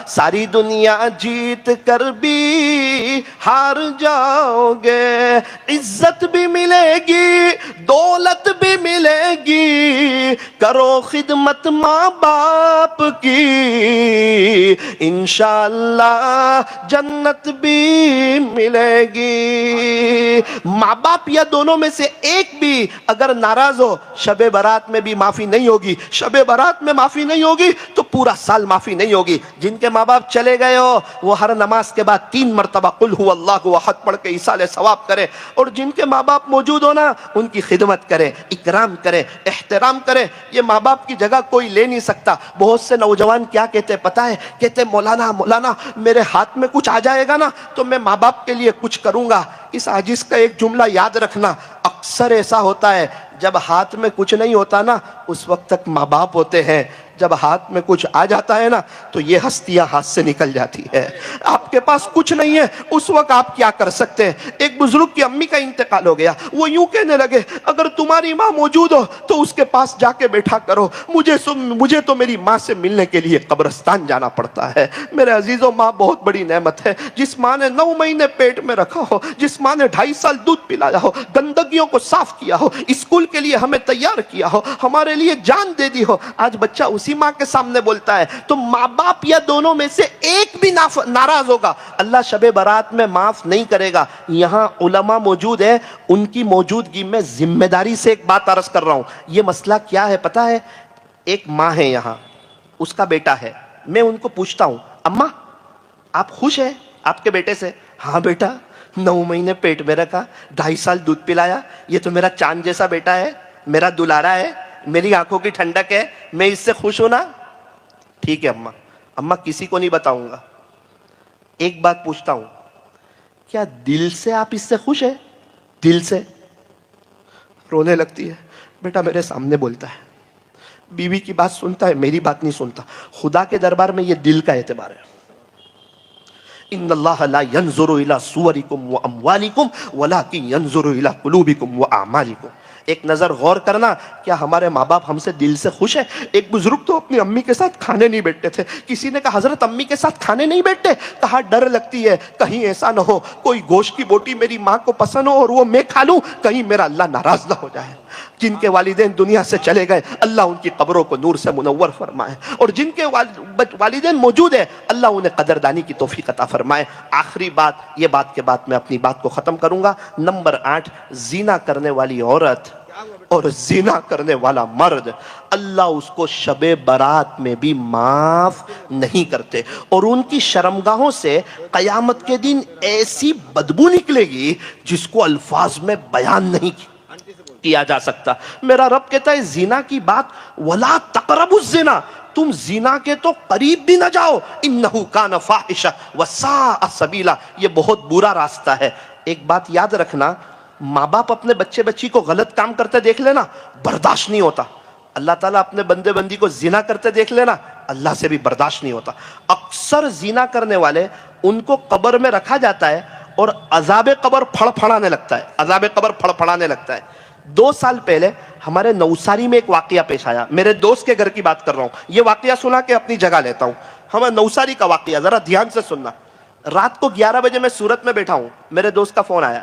ساری دنیا جیت کر بھی ہار جاؤ گے. عزت بھی ملے گی, دولت بھی ملے گی, کرو خدمت ماں باپ کی, انشاءاللہ جنت بھی ملے گی. ماں باپ یا دونوں میں سے ایک بھی اگر ناراض ہو شب برات میں بھی معافی نہیں ہوگی. شب برات میں معافی نہیں ہوگی تو پورا سال معافی نہیں ہوگی. جن کے ماں باپ چلے گئے ہو وہ ہر نماز کے بعد 3 مرتبہ قل هو اللہ احد پڑھ کے ایصال ثواب کرے, اور جن کے ماں باپ موجود ہو نا ان کی خدمت کرے, اکرام کرے, احترام کرے. یہ ماں باپ کی جگہ کوئی لے نہیں سکتا. بہت سے نوجوان کیا کہتے پتہ ہے, کہتے مولانا میرے ہاتھ میں کچھ آ جائے گا نا تو میں ماں باپ کے لیے کچھ کروں گا. اس عاجز کا ایک جملہ یاد رکھنا, اکثر ایسا ہوتا ہے جب ہاتھ میں کچھ نہیں ہوتا نا اس وقت تک ماں باپ ہوتے ہیں, جب ہاتھ میں کچھ آ جاتا ہے نا تو یہ ہستیاں ہاتھ سے نکل جاتی ہے. آپ کے پاس کچھ نہیں ہے اس وقت آپ کیا کر سکتے ہیں. ایک بزرگ کی امی کا انتقال ہو گیا, وہ یوں کہنے لگے اگر تمہاری ماں موجود ہو تو اس کے پاس جا کے بیٹھا کرو, مجھے تو میری ماں سے ملنے کے لیے قبرستان جانا پڑتا ہے. میرے عزیزوں ماں بہت بڑی نعمت ہے. جس ماں نے 9 مہینے پیٹ میں رکھا ہو, جس ماں نے 2.5 سال دودھ پلایا ہو, گندگیوں کو صاف کیا ہو, اسکول کے لیے ہمیں تیار کیا ہو, ہمارے لیے جان دے دی ہو, آج بچہ اسی ماں کے سامنے بولتا ہے. تو ماں باپ یا دونوں میں سے ایک بھی ناراض ہوگا اللہ شب برات میں معاف نہیں کرے گا. یہاں علماء موجود ہیں, ان کی موجودگی میں ذمہ داری سے ایک بات عرض کر رہا ہوں. یہ مسئلہ کیا ہے پتہ ہے, ایک ماں ہے یہاں, اس کا بیٹا ہے. میں ان کو پوچھتا ہوں اماں آپ خوش ہیں آپ کے بیٹے سے؟ ہاں بیٹا, 9 مہینے پیٹ میں رکھا, 2.5 سال دودھ پلایا, یہ تو میرا چاند جیسا بیٹا ہے, میرا دلارا ہے, میری آنکھوں کی ٹھنڈک ہے, میں اس سے خوش ہوں نا. ٹھیک ہے اماں کسی کو نہیں بتاؤں گا. ایک بات پوچھتا ہوں, کیا دل سے آپ اس سے خوش ہیں؟ دل سے؟ رونے لگتی ہے. بیٹا میرے سامنے بولتا ہے, بیوی کی بات سنتا ہے, میری بات نہیں سنتا. خدا کے دربار میں یہ دل کا اعتبار ہے. ان اللہ لا ينظر الى صورکم واموالکم ولکن ينظر الى قلوبکم واعمالکم. ایک نظر غور کرنا, کیا ہمارے ماں باپ ہم سے دل سے خوش ہیں؟ ایک بزرگ تو اپنی امی کے ساتھ کھانے نہیں بیٹھتے تھے. کسی نے کہا حضرت امی کے ساتھ کھانے نہیں بیٹھتے؟ کہا ڈر لگتی ہے کہیں ایسا نہ ہو کوئی گوشت کی بوٹی میری ماں کو پسند ہو اور وہ میں کھا لوں, کہیں میرا اللہ ناراض نہ ہو جائے. جن کے والدین دنیا سے چلے گئے اللہ ان کی قبروں کو نور سے منور فرمائے, اور جن کے والدین موجود ہیں اللہ انہیں قدردانی کی توفیق عطا فرمائے. آخری بات, یہ بات کے بعد میں اپنی بات کو ختم کروں گا. نمبر 8, زنا کرنے والی عورت اور زنا کرنے والا مرد اللہ اس کو شب برات میں بھی معاف نہیں کرتے, اور ان کی شرمگاہوں سے قیامت کے دن ایسی بدبو نکلے گی جس کو الفاظ میں بیان نہیں کیا جا سکتا. میرا رب کہتا ہے زنا کی بات, وَلَا تَقْرَبُوا الزِّنَا, تم زنا کے تو قریب بھی نہ جاؤ, انہو کان فاحشہ وساء سبیلا, یہ بہت برا راستہ ہے. ایک بات یاد رکھنا, ماں باپ اپنے بچے بچی کو غلط کام کرتے دیکھ لینا برداشت نہیں ہوتا. اللہ تعالیٰ اپنے بندے بندی کو زنا کرتے دیکھ لینا اللہ سے بھی برداشت نہیں ہوتا. اکثر زنا کرنے والے ان کو قبر میں رکھا جاتا ہے اور عذاب قبر پھڑ پھڑانے لگتا ہے, عذاب قبر پھڑ پھڑانے لگتا ہے. 2 سال پہلے ہمارے نوساری میں ایک واقعہ پیش آیا. میرے دوست کے گھر کی بات کر رہا ہوں, یہ واقعہ سنا کے اپنی جگہ لیتا ہوں. ہمارے نوساری کا واقعہ ذرا دھیان سے سننا. رات کو 11 بجے میں سورت میں بیٹھا ہوں, میرے دوست کا فون آیا,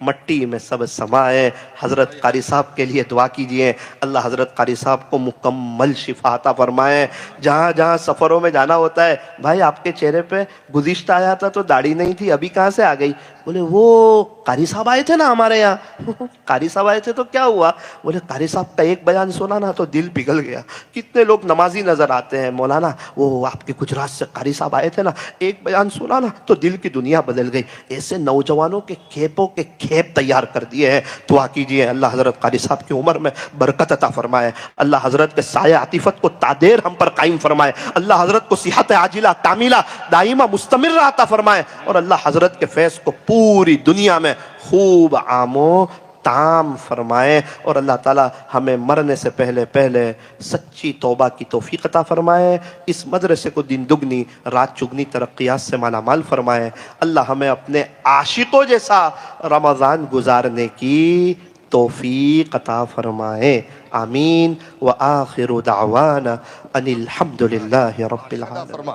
مٹی میں سب سمائے۔ حضرت قاری صاحب کے لیے دعا کیجئے، اللہ حضرت قاری صاحب کو مکمل شفا عطا فرمائے۔ جہاں جہاں سفروں میں جانا ہوتا ہے، بھائی آپ کے چہرے پہ گزشتہ آیا تھا تو داڑھی نہیں تھی، ابھی کہاں سے آ گئی؟ بولے وہ قاری صاحب آئے تھے نا ہمارے یہاں۔ قاری صاحب آئے تھے تو کیا ہوا؟ بولے قاری صاحب کا ایک بیان سنا نا تو دل پگھل گیا۔ کتنے لوگ نمازی نظر آتے ہیں، مولانا وہ آپ کے گجرات سے قاری صاحب آئے تھے نا، ایک بیان سنا نا تو دل کی دنیا بدل گئی۔ ایسے نوجوانوں کے کھیپوں کے کھیپ تیار کر دیے ہیں۔ دعا کیجئے اللہ حضرت قاری صاحب کی عمر میں برکت عطا فرمائے، اللہ حضرت کے سایہ عاطفت کو تادیر ہم پر قائم فرمائے، اللہ حضرت کو صحت عاجلہ کاملہ دائمہ مستمرہ عطا فرمائے، اور اللہ حضرت کے فیض کو پوری دنیا میں خوب عام و تام فرمائے، اور اللہ تعالی ہمیں مرنے سے پہلے سچی توبہ کی توفیق عطا فرمائے، اس مدرسے کو دن دگنی رات چگنی ترقیات سے مالا مال فرمائے، اللہ ہمیں اپنے عاشقوں جیسا رمضان گزارنے کی توفیق عطا فرمائے، آمین، وآخر دعوانا ان الحمدللہ رب العالمین۔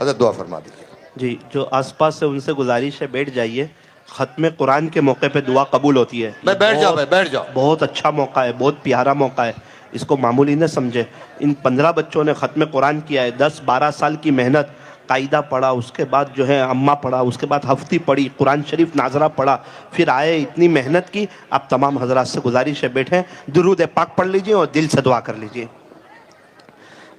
حضرت دعا فرما دیجیے۔ جی، جو آس پاس سے ان سے گزارش ہے بیٹھ جائیے، ختم قرآن کے موقع پہ دعا قبول ہوتی ہے۔ بیٹھ جاؤ، بیٹھ جاؤ۔ بہت اچھا موقع ہے، بہت پیارا موقع ہے، اس کو معمولی نہ سمجھے۔ ان 15 بچوں نے ختم قرآن کیا ہے، 10-12 سال کی محنت، قاعدہ پڑھا، اس کے بعد جو ہے امہ پڑھا، اس کے بعد ہفتی پڑھی، قرآن شریف ناظرہ پڑھا، پھر آئے، اتنی محنت کی۔ آپ تمام حضرات سے گزارش ہے بیٹھیں، درود پاک پڑھ لیجئے اور دل سے دعا کر لیجئے۔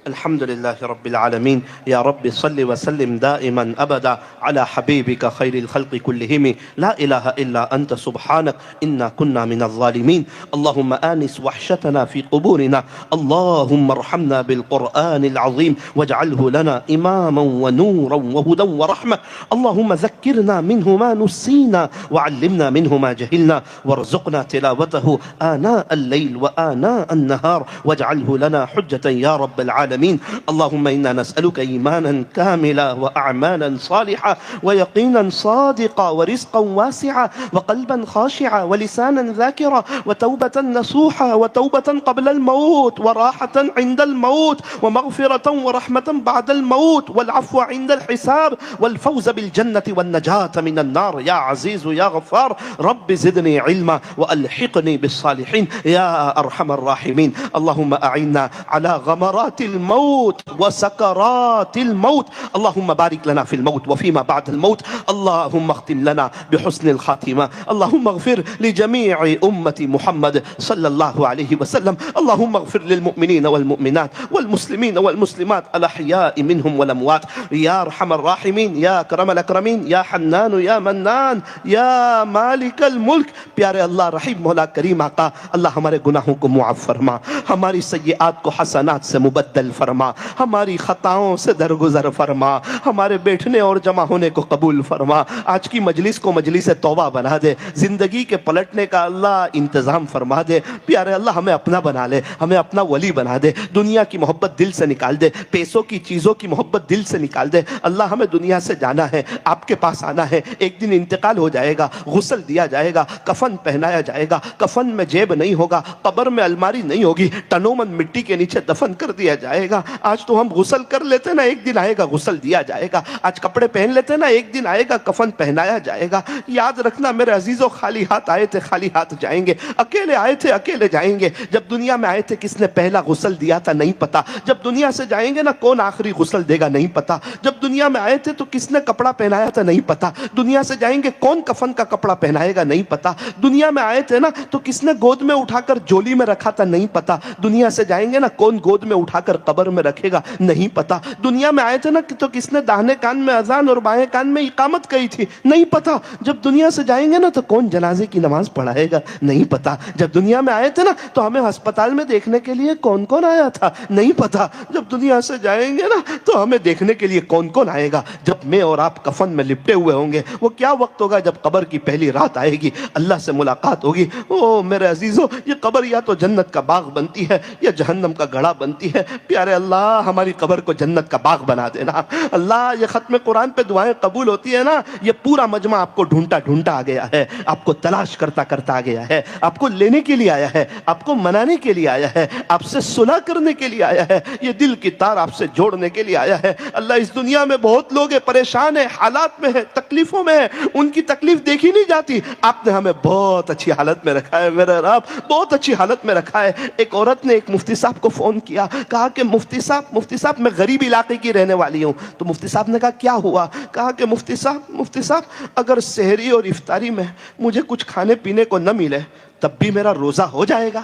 الحمد لله رب العالمين يا رب صل وسلم دائما أبدا على حبيبك خير الخلق كلهم لا إله إلا أنت سبحانك إنا كنا من الظالمين اللهم آنس وحشتنا في قبورنا اللهم ارحمنا بالقرآن العظيم واجعله لنا إماما ونورا وهدى ورحمة اللهم ذكرنا منه ما نسينا وعلمنا منه ما جهلنا وارزقنا تلاوته آناء الليل وآناء النهار واجعله لنا حجة يا رب العالمين اللهم إنا نسألك إيمانا كاملا وأعمالا صالحة ويقينا صادقا ورزقا واسعا وقلبا خاشعا ولسانا ذاكرا وتوبة نصوحا وتوبة قبل الموت وراحة عند الموت ومغفرة ورحمة بعد الموت والعفو عند الحساب والفوز بالجنة والنجاة من النار يا عزيز يا غفار رب زدني علما وألحقني بالصالحين يا أرحم الراحمين اللهم أعنا على غمرات الموت وسكرات الموت اللهم بارك لنا في الموت وفيما بعد الموت اللهم اختم لنا بحسن الخاتمة اللهم اغفر لجميع أمة محمد صلى الله عليه وسلم اللهم اغفر للمؤمنين والمؤمنات والمسلمين والمسلمات الأحياء منهم والأموات يا أرحم الراحمين يا أكرم الأكرمين يا حنان يا منان يا مالك الملك پیارے اللہ رحیم مولا کریم آقا اللہ ہمارے گناہوں کو معاف فرما ہماری سیئات کو حسنات سے مبدل فرما ہماری خطاؤں سے درگزر فرما ہمارے بیٹھنے اور جمع ہونے کو قبول فرما آج کی مجلس کو مجلس توبہ بنا دے زندگی کے پلٹنے کا اللہ انتظام فرما دے پیارے اللہ ہمیں اپنا بنا لے ہمیں اپنا ولی بنا دے دنیا کی محبت دل سے نکال دے پیسوں کی چیزوں کی محبت دل سے نکال دے اللہ ہمیں دنیا سے جانا ہے آپ کے پاس آنا ہے ایک دن انتقال ہو جائے گا غسل دیا جائے گا کفن پہنایا جائے گا کفن میں جیب نہیں ہوگا قبر میں الماری نہیں ہوگی تنومن مٹی کے نیچے دفن کر دیا جائے گا آج تو ہم غسل کر لیتے نا ایک دن آئے گا غسل دیا جائے گا آج کپڑے پہن لیتے نا ایک دن آئے گا کفن پہنایا جائے گا یاد رکھنا میرے عزیزوں خالی ہاتھ آئے تھے خالی ہاتھ جائیں گے اکیلے آئے تھے اکیلے جائیں گے جب دنیا میں آئے تھے کس نے پہلا غسل دیا تھا نہیں پتا جب دنیا سے جائیں گے نا کون آخری غسل دے گا نہیں پتا جب دنیا میں آئے تھے تو کس نے کپڑا پہنایا تھا نہیں پتا دنیا سے جائیں گے کون کفن کا کپڑا پہنائے گا نہیں پتا دنیا میں آئے تھے نا تو کس نے گود میں اٹھا کر جولی میں رکھا تھا نہیں پتا دنیا سے جائیں گے نا کون گود میں اٹھا کر قبر میں رکھے گا نہیں پتا دنیا میں آئے تھے نا تو کس نے داہنے کان میں اذان اور بائیں کان میں اقامت کہی تھی نہیں پتا جب دنیا سے جائیں گے نا تو کون جنازے کی نماز پڑھائے گا نہیں پتا جب دنیا میں آئے تھے نا تو ہمیں ہسپتال میں دیکھنے کے لیے کون کون آیا تھا نہیں پتا جب دنیا سے جائیں گے نا تو ہمیں دیکھنے کے لیے کون کون آئے گا جب میں اور آپ کفن میں لپٹے ہوئے ہوں گے وہ کیا وقت ہوگا جب قبر کی پہلی رات آئے گی اللہ سے ملاقات ہوگی او میرے عزیزوں یہ قبر یا تو جنت کا باغ بنتی ہے یا جہنم کا گڑھا بنتی ہے پیارے اللہ ہماری قبر کو جنت کا باغ بنا دینا. اللہ یہ ختم قرآن پہ دعائیں قبول ہوتی ہے نا, یہ پورا مجمع آپ کو ڈھونڈتا ڈھونڈتا آ گیا ہے, آپ کو تلاش کرتا کرتا آ گیا ہے, آپ کو لینے کے لیے آیا ہے, آپ کو منانے کے لیے آیا ہے, آپ سے صلح کرنے کے لیے آیا ہے, یہ دل کی تار آپ سے جوڑنے کے لیے آیا ہے. اللہ اس دنیا میں بہت لوگ ہیں, پریشان ہیں, حالات میں ہیں, تکلیفوں میں ہیں, ان کی تکلیف دیکھی نہیں جاتی. آپ نے ہمیں بہت اچھی حالت میں رکھا ہے میرے رب, بہت اچھی حالت میں رکھا ہے. ایک عورت نے ایک مفتی صاحب کو فون کیا, کہا کہ مفتی صاحب میں غریب علاقے کی رہنے والی ہوں. تو مفتی صاحب نے کہا کیا ہوا؟ کہا کہ مفتی صاحب اگر سحری اور افطاری میں مجھے کچھ کھانے پینے کو نہ ملے تب بھی میرا روزہ ہو جائے گا؟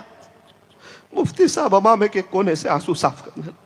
مفتی صاحب امامے کے کونے سے آنسو صاف کرنے لگے.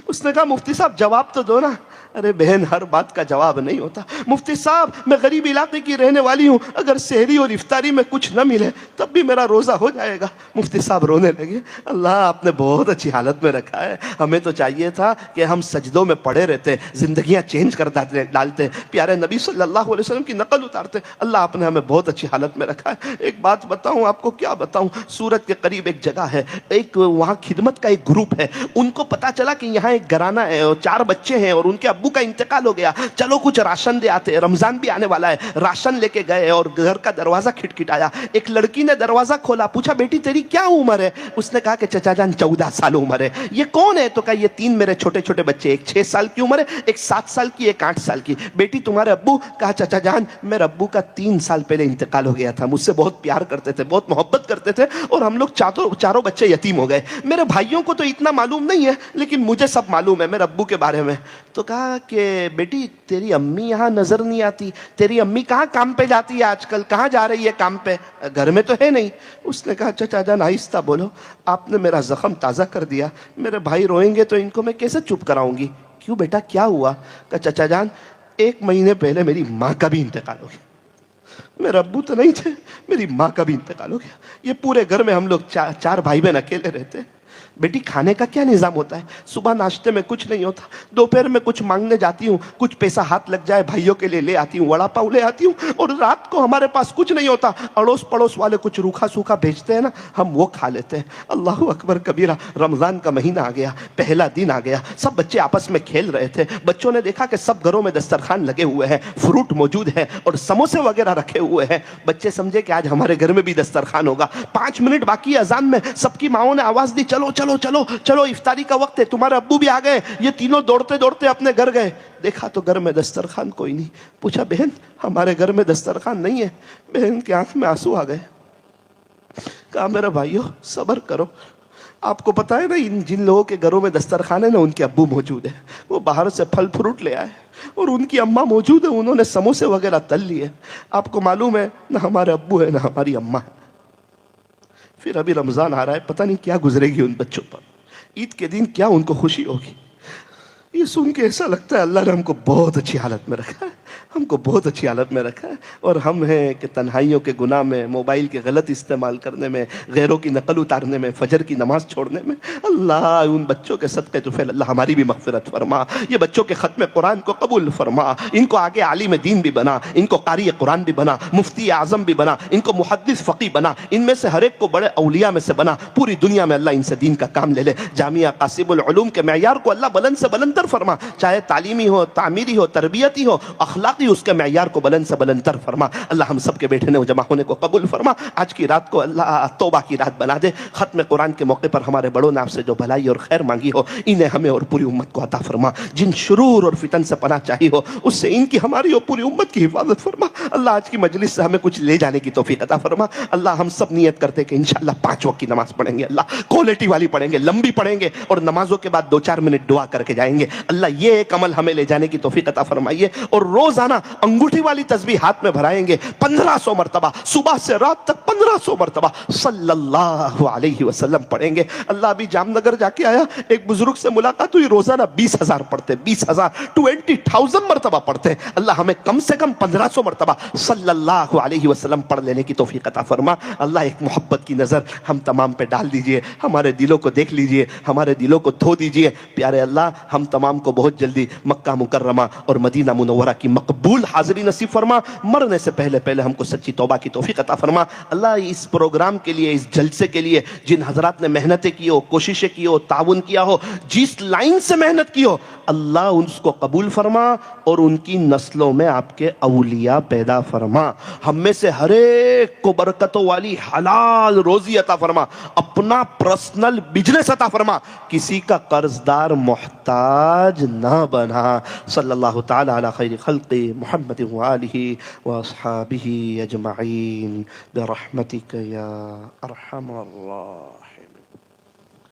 اس نے کہا مفتی صاحب جواب تو دو نا. ارے بہن ہر بات کا جواب نہیں ہوتا. مفتی صاحب میں غریب علاقے کی رہنے والی ہوں, اگر سحری اور افطاری میں کچھ نہ ملے تب بھی میرا روزہ ہو جائے گا. مفتی صاحب رونے لگے. اللہ آپ نے بہت اچھی حالت میں رکھا ہے, ہمیں تو چاہیے تھا کہ ہم سجدوں میں پڑے رہتے, زندگیاں چینج کر ڈالتے, پیارے نبی صلی اللہ علیہ وسلم کی نقل اتارتے. اللہ آپ نے ہمیں بہت اچھی حالت میں رکھا ہے. ایک بات بتاؤں آپ کو, کیا بتاؤں, سورت کے قریب ایک جگہ ہے, ایک وہاں خدمت کا ایک گروپ ہے. ان کو پتا چلا کہ یہاں ایک گھرانہ ہے اور 4 بچے ہیں اور ان کے ابو کا انتقال ہو گیا, چلو کچھ راشن دے آتے, رمضان بھی آنے والا ہے. راشن لے کے گئے اور گھر کا دروازہ کھٹکھٹایا. ایک لڑکی نے دروازہ کھولا, پوچھا بیٹی تیری کیا عمر ہے؟ اس نے کہا کہ چچا جان 14 سال عمر ہے. یہ کون ہے؟ تو کہا یہ 3 میرے چھوٹے چھوٹے بچے, ایک 6 سال کی عمر ہے, ایک 7 سال کی, ایک 8 سال کی. بیٹی تمہارے ابو؟ کہا چچا جان میرے ابو کا 3 سال پہلے انتقال ہو گیا تھا, مجھ سے بہت پیار کرتے تھے, بہت محبت کرتے تھے, اور ہم لوگ چاروں بچے یتیم ہو گئے. میرے بھائیوں کو تو اتنا معلوم نہیں ہے لیکن مجھے سب معلوم ہے میرے ابو کے بارے میں. تو کہا کہ بیٹی تیری امی یہاں نظر نہیں آتی, تیری امی کہاں کام پہ جاتی ہے آج کل, کہاں جا رہی ہے کام پہ, گھر میں تو ہے نہیں. اس نے کہا چچا جان آہستہ بولو, آپ نے میرا زخم تازہ کر دیا, میرے بھائی روئیں گے تو ان کو میں کیسے چپ کراؤں گی. کیوں بیٹا کیا ہوا؟ کہا چچا جان 1 مہینے پہلے میری ماں کا بھی انتقال ہو گیا. میرے ابو تو نہیں تھے, میری ماں کا بھی انتقال ہو گیا. یہ پورے گھر میں ہم لوگ 4 بھائی بہن اکیلے رہتے. بیٹی کھانے کا کیا نظام ہوتا ہے؟ صبح ناشتے میں کچھ نہیں ہوتا, دوپہر میں کچھ مانگنے جاتی ہوں, کچھ پیسہ ہاتھ لگ جائے بھائیوں کے لیے لے آتی ہوں, وڑا پاؤ لے آتی ہوں, اور رات کو ہمارے پاس کچھ نہیں ہوتا, اڑوس پڑوس والے کچھ روکھا سوکھا بھیجتے ہیں نا, ہم وہ کھا لیتے ہیں. اللہ اکبر کبیرہ. رمضان کا مہینہ آ گیا, پہلا دن آ گیا, سب بچے آپس میں کھیل رہے تھے. بچوں نے دیکھا کہ سب گھروں میں دسترخوان لگے ہوئے ہیں, فروٹ موجود ہے اور سموسے وغیرہ رکھے ہوئے ہیں. بچے سمجھے کہ آج ہمارے گھر میں بھی دسترخوان ہوگا. 5 منٹ باقی اذان میں, سب کی ماؤں نے آواز دی چلو چلو چلو چلو افطاری کا وقت ہے. تمہارے ابو بھی آ گئے. یہ تینوں دوڑتے دوڑتے اپنے گھر گئے. دیکھا تو گھر میں دسترخوان کوئی نہیں. پوچھا بہن ہمارے گھر میں دسترخوان نہیں ہے؟ بہن کی آنکھ میں آنسو آ گئے. کہا میرے بھائیو صبر کرو, آپ کو پتا ہے نا جن لوگوں کے گھروں میں دسترخوان ہے نا ان کے ابو موجود ہے, وہ باہر سے پھل فروٹ لے آئے, اور ان کی اماں موجود ہے, انہوں نے سموسے وغیرہ تل لیے. آپ کو معلوم ہے نہ ہمارے ابو ہے نہ ہماری اماں ہے. پھر ابھی رمضان آ رہا ہے, پتہ نہیں کیا گزرے گی ان بچوں پر, عید کے دن کیا ان کو خوشی ہوگی. یہ سن کے ایسا لگتا ہے اللہ نے ہم کو بہت اچھی حالت میں رکھا ہے, ہم کو بہت اچھی حالت میں رکھا ہے. اور ہم ہیں کہ تنہائیوں کے گناہ میں, موبائل کے غلط استعمال کرنے میں, غیروں کی نقل اتارنے میں, فجر کی نماز چھوڑنے میں. اللہ ان بچوں کے صدقے طفیل اللہ ہماری بھی مغفرت فرما. یہ بچوں کے ختم قرآن کو قبول فرما, ان کو آگے عالم دین بھی بنا, ان کو قاری قرآن بھی بنا, مفتی اعظم بھی بنا, ان کو محدث فقی بنا, ان میں سے ہر ایک کو بڑے اولیاء میں سے بنا. پوری دنیا میں اللہ ان سے دین کا کام لے لے. جامعہ قاسم العلوم کے معیار کو اللہ بلند سے بلندر فرما, چاہے تعلیمی ہو, تعمیری ہو, تربیتی ہو, اخلاقی, اس کے معیار کو بلند سے بلندر فرما. اللہ ہم سب کے بیٹھنے و جمع ہونے کو قبول فرما. آج کی رات کو اللہ توبہ کی رات بنا دے. ختم قرآن کے موقع پر ہمارے بڑوں نے آپ سے جو بھلائی اور خیر مانگی ہو انہیں ہمیں اور پوری امت کو عطا فرما. جن شرور اور فتن سے پناہ چاہی ہو اس سے ان کی ہماری اور پوری امت کی حفاظت فرما. اللہ آج کی مجلس سے ہمیں کچھ لے جانے کی توفیق عطا فرما. اللہ ہم سب نیت کرتے کہ انشاءاللہ 5 وقت کی نماز پڑھیں گے, اللہ کوالٹی والی پڑھیں گے, لمبی پڑھیں گے, اور نمازوں کے بعد 2-4 منٹ دعا کر کے جائیں گے. اللہ یہ ایک عمل ہمیں لے جانے کی توفیق عطا فرمائیے. اور روزانہ انگوٹھی والی تسبیح ہاتھ میں بھرائیں گے 1500 مرتبہ, صبح سے رات تک 1500 مرتبہ صلی اللہ علیہ وسلم پڑھیں گے. اللہ ابھی جام نگر جا کے آیا, ایک بزرگ سے ملاقات ہوئی, روزانہ 20,000 پڑھتے, 20,000 20,000 مرتبہ پڑھتے. اللہ ہمیں کم سے کم 1500 مرتبہ صلی اللہ علیہ وسلم پڑھ لینے کی توفیق عطا فرما. اللہ ایک محبت کی نظر ہم تمام پہ ڈال دیجئے, ہمارے دلوں کو دیکھ لیجئے, ہمارے دلوں کو دھو دیجئے. پیارے اللہ ہم تمام کو بہت جلدی مکہ مکرمہ اور مدینہ منورہ کی مقبول قبول حاضری نصیب فرما، مرنے سے پہلے پہلے ہم کو سچی توبہ کی توفیق عطا فرما۔ اللہ اس پروگرام کے لیے، اس جلسے کے لیے جن حضرات نے محنتیں کی ہو، کوششیں کی ہو، تعاون کیا ہو، جس لائن سے محنت کی ہو، اللہ اس کو قبول فرما اور ان کی نسلوں میں آپ کے اولیاء پیدا فرما۔ ہم میں سے ہر ایک کو برکتوں والی حلال روزی عطا فرما، اپنا پرسنل بزنس عطا فرما، کسی کا قرضدار محتاج نہ بنا۔ صلی اللہ تعالی علی خیر خلق محمد وآلہ واصحابہ اجمعین برحمتک یا ارحم الراحمین۔